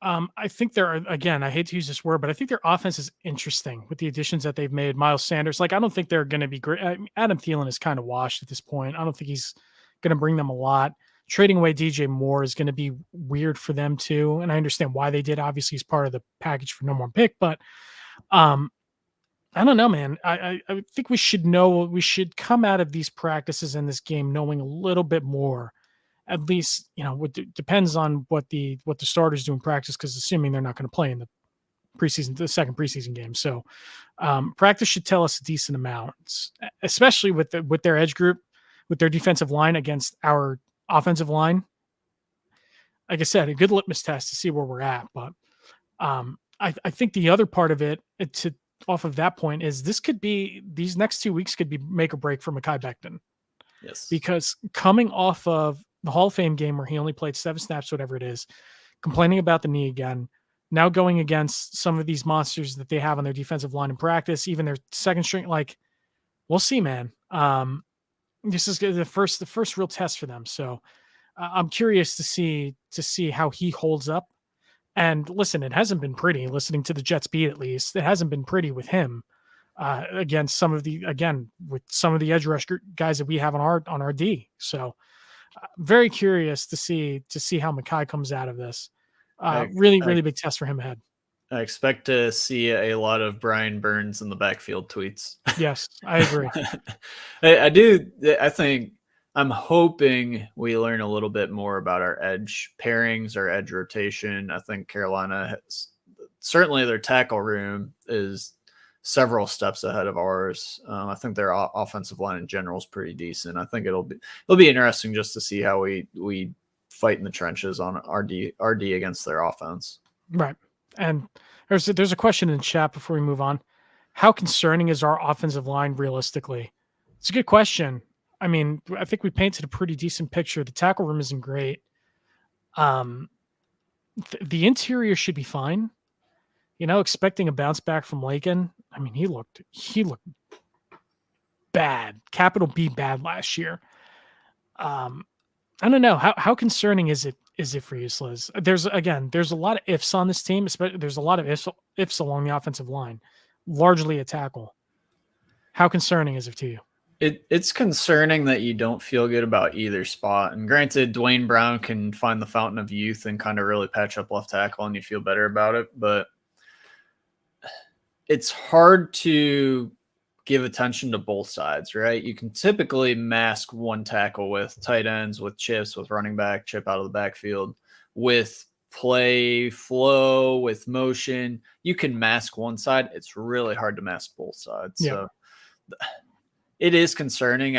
I think again, I hate to use this word, but I think their offense is interesting with the additions that they've made. Miles Sanders, like, I don't think they're going to be great. Adam Thielen is kind of washed at this point. I don't think he's going to bring them a lot. Trading away DJ Moore is going to be weird for them too. And I understand why they did. Obviously, he's part of the package for no more pick, but I don't know, man. I think we should come out of these practices in this game knowing a little bit more. At least, it depends on what the starters do in practice, because assuming they're not going to play in the the second preseason game. So practice should tell us a decent amount, especially with their edge group, with their defensive line against our offensive line. Like I said, a good litmus test to see where we're at. But I think the other part of it, to off of that point, is these next 2 weeks could be make or break for Mekhi Becton. Yes. Because coming off of the Hall of Fame game where he only played 7 snaps, whatever it is, complaining about the knee again, now going against some of these monsters that they have on their defensive line in practice, even their second string, like, we'll see, man. This is the first real test for them. So I'm curious to see how he holds up. And listen, it hasn't been pretty. Listening to the Jets beat, at least, it hasn't been pretty with him against some of the edge rush guys that we have on our D. So very curious to see how Mekhi comes out of this. Really big test for him ahead. I expect to see a lot of Brian Burns in the backfield tweets. Yes, I agree. I do. I think I'm hoping we learn a little bit more about our edge pairings, our edge rotation. I think Carolina has certainly their tackle room is several steps ahead of ours. I think their offensive line in general is pretty decent. I think it'll be interesting just to see how we fight in the trenches on RD against their offense. Right. And there's a question in chat before we move on. How concerning is our offensive line realistically? It's a good question. I mean, I think we painted a pretty decent picture. The tackle room isn't great. The interior should be fine. Expecting a bounce back from Lakin. I mean, he looked bad. Capital B bad last year. I don't know. How concerning is it for you, Sliz? There's a lot of ifs on this team, especially there's a lot of ifs along the offensive line, largely a tackle. How concerning is it to you? It's concerning that you don't feel good about either spot. And granted, Dwayne Brown can find the fountain of youth and kind of really patch up left tackle and you feel better about it. But it's hard to give attention to both sides, right? You can typically mask one tackle with tight ends, with chips, with running back, chip out of the backfield, with play flow, with motion. You can mask one side. It's really hard to mask both sides. Yeah. So it is concerning.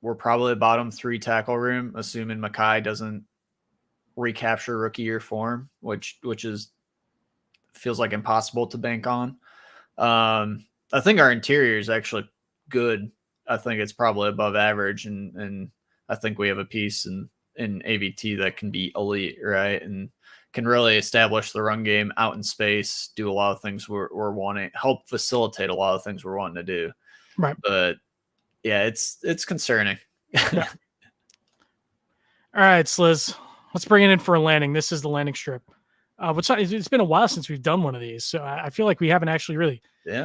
We're probably a bottom 3 tackle room, assuming Mekhi doesn't recapture rookie year form, which feels like impossible to bank on. I think our interior is actually good. I think it's probably above average, and I think we have a piece in AVT that can be elite, right? And can really establish the run game out in space, do a lot of things we're wanting, help facilitate a lot of things we're wanting to do. Right. But yeah, it's concerning. Yeah. All right, Sliz, let's bring it in for a landing. This is the landing strip. It's been a while since we've done one of these, so I feel like we haven't actually really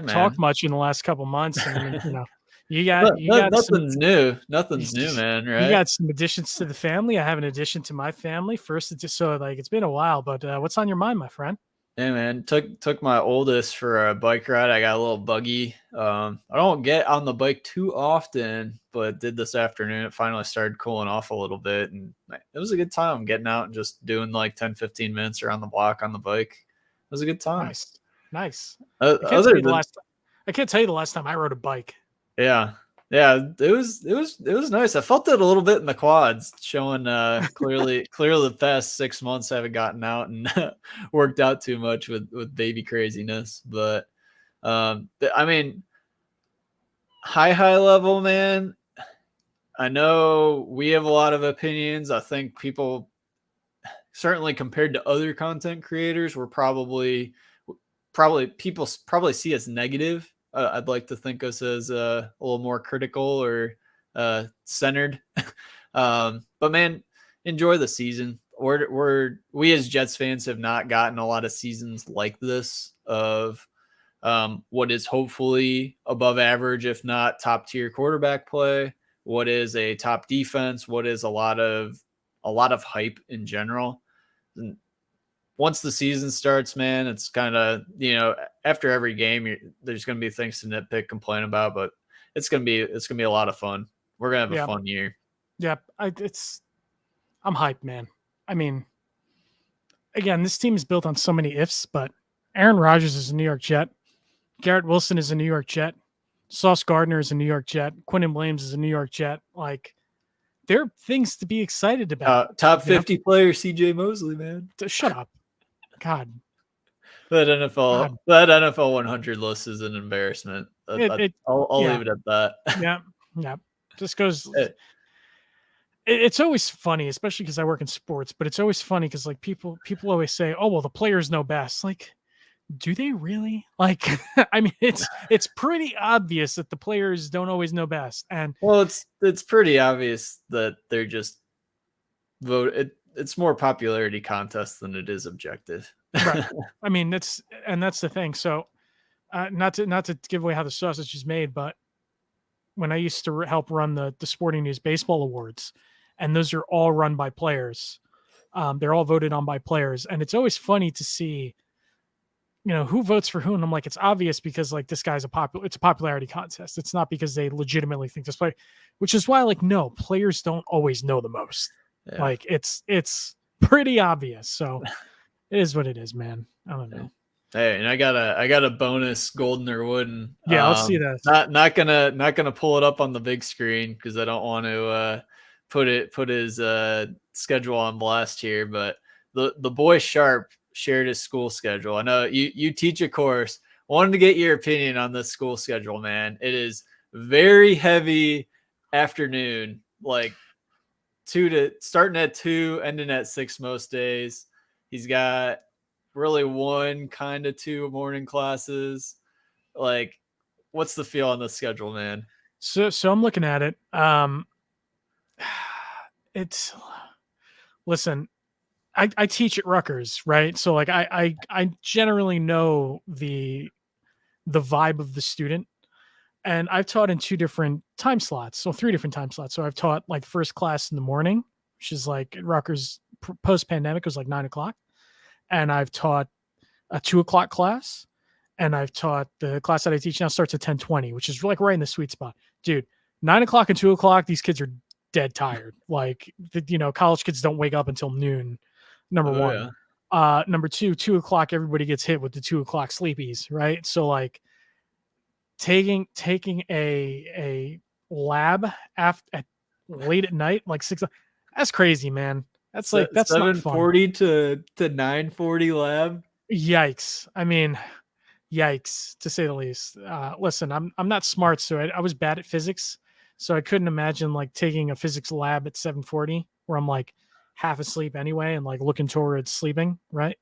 talked much in the last couple months. I mean, you got nothing's new. Nothing's new, man. Right? You got some additions to the family. I have an addition to my family. First, it's been a while, but what's on your mind, my friend? Hey man, took my oldest for a bike ride. I got a little buggy. I don't get on the bike too often, but did this afternoon. It finally started cooling off a little bit, and it was a good time getting out and just doing like 10-15 minutes around the block on the bike. It was a good time. Nice. I can't tell you the last time I rode a bike. Yeah, it was nice. I felt it a little bit in the quads, showing clearly the past 6 months I haven't gotten out and worked out too much with baby craziness. But I mean, high level, man. I know we have a lot of opinions. I think people, certainly compared to other content creators, we're probably people see us negative. I'd like to think us as a little more critical or centered. But man, enjoy the season. We as Jets fans have not gotten a lot of seasons like this of what is hopefully above average, if not top tier quarterback play. What is a top defense? What is a lot of hype in general. And once the season starts, man, it's kind of, after every game, there's going to be things to nitpick, complain about, but it's going to be a lot of fun. We're going to have a fun year. Yeah. I'm hyped, man. I mean, again, this team is built on so many ifs, but Aaron Rodgers is a New York Jet. Garrett Wilson is a New York Jet. Sauce Gardner is a New York Jet. Quentin Williams is a New York Jet. Like, there are things to be excited about. Top 50 player CJ Mosley, man. Shut up. God. That NFL 100 list is an embarrassment. I'll leave it at that. Yeah. Just goes. It's always funny, especially because I work in sports. But it's always funny because like people always say, "Oh, well, the players know best." Like, do they really? Like, I mean, it's pretty obvious that the players don't always know best. And well, it's pretty obvious that they're just it's more popularity contest than it is objective. Right. I mean, that's the thing. So, not to give away how the sausage is made, but when I used to help run the Sporting News Baseball Awards, and those are all run by players, they're all voted on by players, and it's always funny to see, who votes for who. And I'm like, it's obvious because like this guy's it's a popularity contest. It's not because they legitimately think this player, which is why like, no, players don't always know the most. Yeah. Like it's pretty obvious. So it is what it is, man. I don't know. Hey, and I got a bonus golden or wooden. Yeah, let's see that. Not gonna pull it up on the big screen because I don't want to put his schedule on blast here. But the boy Sharp shared his school schedule. I know you teach a course. Wanted to get your opinion on this school schedule, man. It is very heavy afternoon, like starting at 2, ending at 6 most days. He's got really 1, kind of 2 morning classes. Like, what's the feel on the schedule, man? So I'm looking at it. Listen, I teach at Rutgers, right? So like I generally know the vibe of the student, and I've taught in 2 different time slots, so 3 different time slots. So I've taught like first class in the morning, which is like at Rutgers post pandemic was like 9:00, and I've taught a 2:00 class, and I've taught the class that I teach now starts at 10:20, which is like right in the sweet spot, dude. 9:00 and 2:00, these kids are dead tired. Like college kids don't wake up until noon. Number one. Yeah. Number 2, 2:00, everybody gets hit with the 2:00 sleepies, right? So like taking a lab at late at night, like 6, that's crazy, man. That's like that's 7:40 to 9:40 lab. Yikes. I mean, yikes, to say the least. Listen, I'm not smart, so I was bad at physics, so I couldn't imagine like taking a physics lab at 7:40 where I'm like half asleep anyway and like looking towards sleeping, right?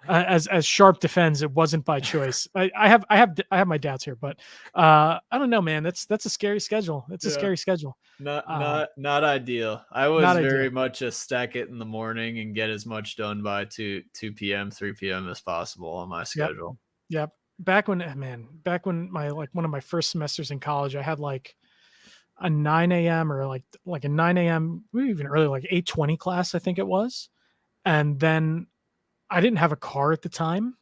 As Sharp defends, it wasn't by choice. I have my doubts here, but I don't know, man. That's a scary schedule. It's a scary schedule. Not ideal. I was very much a stack it in the morning and get as much done by 2 p.m., 3 p.m. as possible on my schedule. Yep. Back when my like one of my first semesters in college, I had like a 9 a.m. or like a 9 a.m. even earlier, like 8:20 class, I think it was. And then I didn't have a car at the time.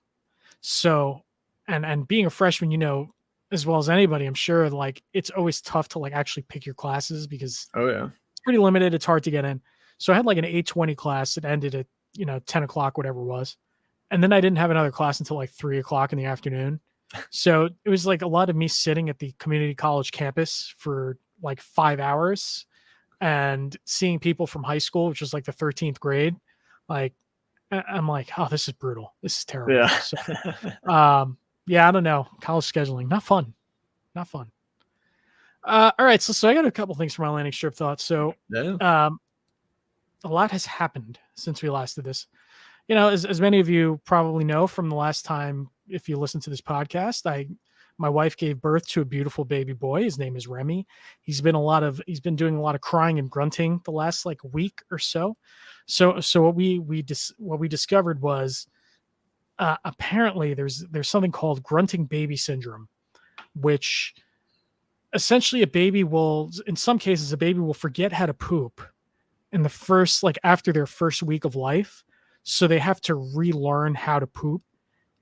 So, and being a freshman, as well as anybody, I'm sure like it's always tough to like actually pick your classes because it's pretty limited. It's hard to get in. So I had like an 8:20 class that ended at, 10:00, whatever it was. And then I didn't have another class until like 3:00 in the afternoon. So it was like a lot of me sitting at the community college campus for like 5 hours and seeing people from high school, which was like the 13th grade. Like, I'm like, oh, this is brutal. This is terrible. Yeah. So, I don't know. College scheduling, not fun. All right. So I got a couple things from my landing strip thoughts. So, a lot has happened since we last did this. As many of you probably know from the last time, if you listen to this podcast, my wife gave birth to a beautiful baby boy. His name is Remy. He's been doing a lot of crying and grunting the last like week or so. So what we discovered was apparently there's something called grunting baby syndrome, which essentially in some cases a baby will forget how to poop in the first, like after their first week of life. So they have to relearn how to poop.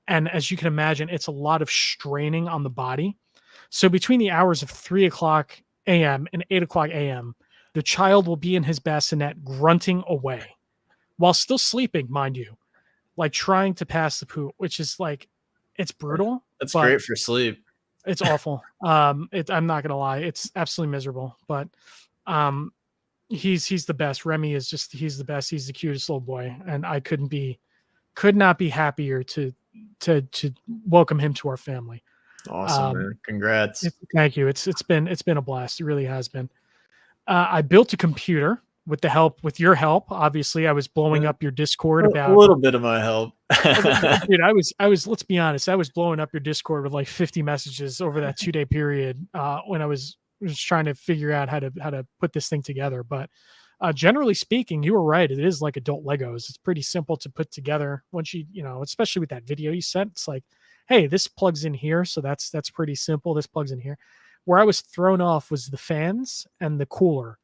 And as you can imagine, it's a lot of straining on the body. So between the hours of 3:00 a.m. and 8:00 a.m., the child will be in his bassinet grunting away while still sleeping, mind you. like trying to pass the poop, which is like, it's brutal. That's great for sleep. It's awful. I'm not gonna lie, it's absolutely miserable. But he's the best. Remy is just he's the best. He's the cutest little boy, and I could not be happier to welcome him to our family. Awesome, man. Congrats. Thank you. It's been a blast. It really has been. I built a computer with your help. Obviously, I was blowing up your Discord about a little bit of my help. Dude, I was, let's be honest, I was blowing up your Discord with like 50 messages over that 2-day period when I was trying to figure out how to put this thing together. But generally speaking, you were right. It is like adult Legos. It's pretty simple to put together once you know, especially with that video you sent. It's like, hey, this plugs in here. So that's pretty simple. This plugs in here. Where I was thrown off was the fans and the cooler,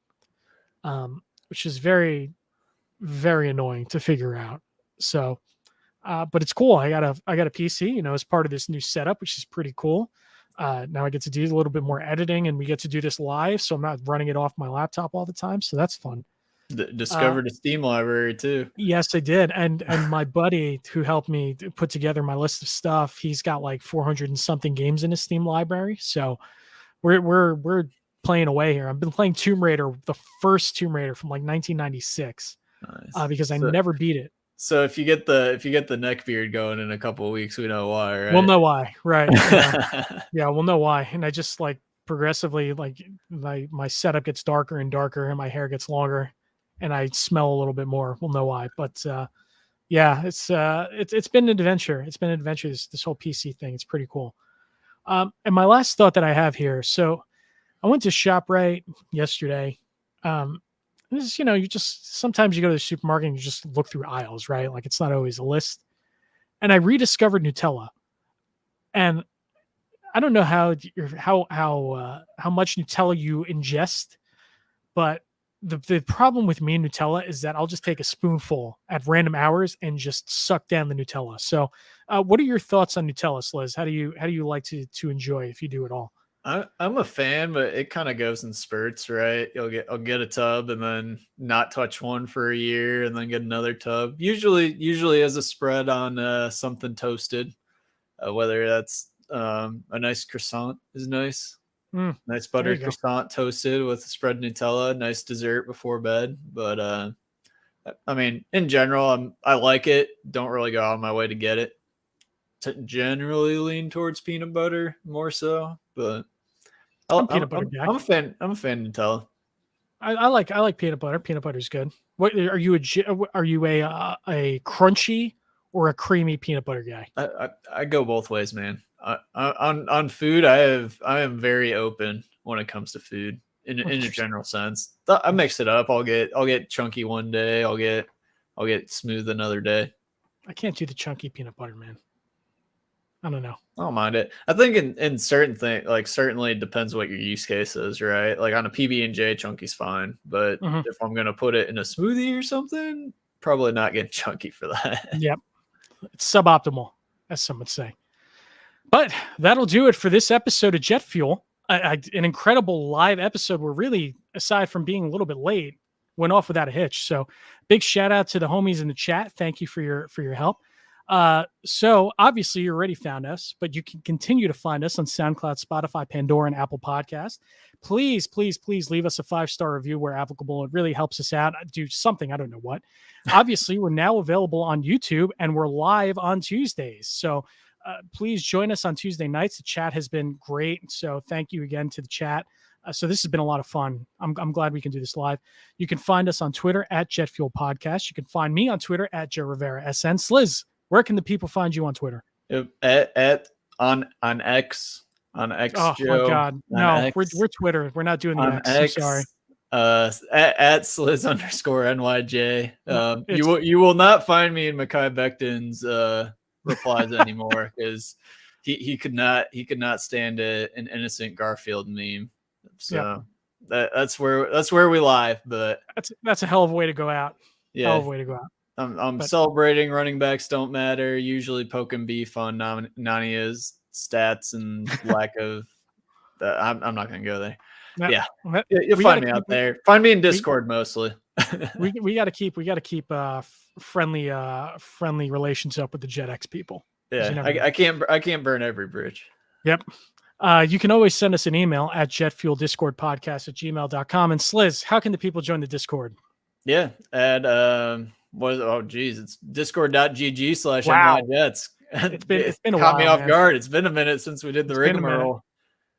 which is very, very annoying to figure out. So, but it's cool. I got a PC, you know, as part of this new setup, which is pretty cool. Now I get to do a little bit more editing, and we get to do this live, so I'm not running it off my laptop all the time. So that's fun. Discovered a Steam library too. Yes, I did. And my buddy who helped me put together my list of stuff, he's got like 400 and something games in his Steam library. So we're playing away here. I've been playing Tomb Raider, the first Tomb Raider from like 1996, nice. Because I never beat it. So if you get the neck beard going in a couple of weeks, we know why, right? We'll know why, right? Yeah, we'll know why. And I just like progressively, like my setup gets darker and darker, and my hair gets longer, and I smell a little bit more. We'll know why. But yeah, it's been an adventure. It's been an adventure. This whole PC thing. It's pretty cool. And my last thought that I have here. So I went to ShopRite yesterday. This is, you know, sometimes you go to the supermarket and you just look through aisles, right? Like it's not always a list. And I rediscovered Nutella, and I don't know how much Nutella you ingest, but the problem with me and Nutella is that I'll just take a spoonful at random hours and just suck down the Nutella. So, what are your thoughts on Nutella, Sliz? How do you like to enjoy, if you do at all? I'm a fan, but it kind of goes in spurts, right? I'll get a tub and then not touch one for a year, and then get another tub. Usually as a spread on something toasted, whether that's a nice croissant is nice. Nice buttered croissant toasted with spread Nutella, nice dessert before bed. But I mean, in general, I like it. Don't really go out of my way to get it. Generally lean towards peanut butter more so, but I'm a fan. I'm a fan of Nutella. I like peanut butter. Peanut butter is good. What are you a crunchy or a creamy peanut butter guy? I go both ways, man. On food, I am very open when it comes to food in a general sense. I mix it up. I'll get chunky one day. I'll get smooth another day. I can't do the chunky peanut butter, man. I don't know. I don't mind it. I think in certain things, like certainly it depends what your use case is, right? Like on a PB&J, chunky's fine. But if I'm going to put it in a smoothie or something, probably not getting chunky for that. Yep. It's suboptimal, as some would say. But that'll do it for this episode of Jet Fuel. An incredible live episode. We're really, aside from being a little bit late, went off without a hitch. So big shout out to the homies in the chat. Thank you for your help. So obviously you already found us, but you can continue to find us on SoundCloud, Spotify, Pandora, and Apple Podcast. Please, please, please leave us a 5-star review where applicable. It really helps us out. Do something. I don't know what. Obviously, we're now available on YouTube, and we're live on Tuesdays. So please join us on Tuesday nights. The chat has been great. So thank you again to the chat. So this has been a lot of fun. I'm glad we can do this live. You can find us on Twitter at Jet Fuel Podcast. You can find me on Twitter at Joe Rivera SN. Sliz, where can the people find you on Twitter? On X. On X. Oh Joe, my God! No, we're Twitter. We're not doing the X. I'm sorry. At Sliz_NYJ. You will not find me in Mekhi Becton's replies anymore, because he could not stand an innocent Garfield meme. So that's where we live. But that's a hell of a way to go out. Yeah, hell of a way to go out. I'm celebrating running backs don't matter. Usually poking beef on Nania's stats and lack of. I'm not going to go there. Yeah, you'll find me out there. Find me in Discord mostly. we got to keep friendly relations up with the JetX people. Yeah, I can't burn every bridge. Yep. You can always send us an email at jetfueldiscordpodcast@gmail.com. And Sliz, how can the people join the Discord? Yeah, at it's discord.gg/NYJets. It's been a caught while, me off man. guard. It's been a minute since we did the rigmarole.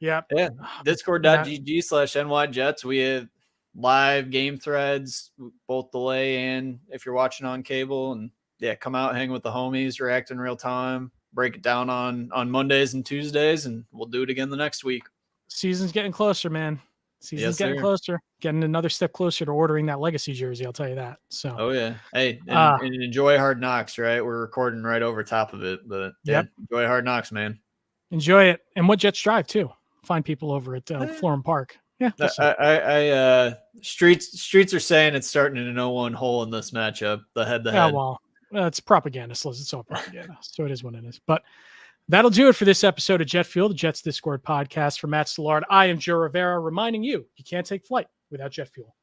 Yep. Yeah. Discord.gg/NYJets. We have live game threads, both delay and if you're watching on cable. And yeah, come out, hang with the homies, react in real time, break it down on Mondays and Tuesdays, and we'll do it again the next week. Season's getting closer, man. Season's getting closer. Getting another step closer to ordering that legacy jersey, I'll tell you that. So oh yeah. Hey, and enjoy Hard Knocks, right? We're recording right over top of it, but yeah, enjoy Hard Knocks, man. Enjoy it. And what Jets Drive too. Find people over at Florham Park. Yeah. Streets are saying it's starting to know one hole in this matchup, the head-to-head. Yeah, well, it's propaganda, Sliz. It's all propaganda. So it is what it is. But that'll do it for this episode of Jet Fuel, the Jets Discord podcast. For Matt Stillard, I am Joe Rivera, reminding you can't take flight without jet fuel.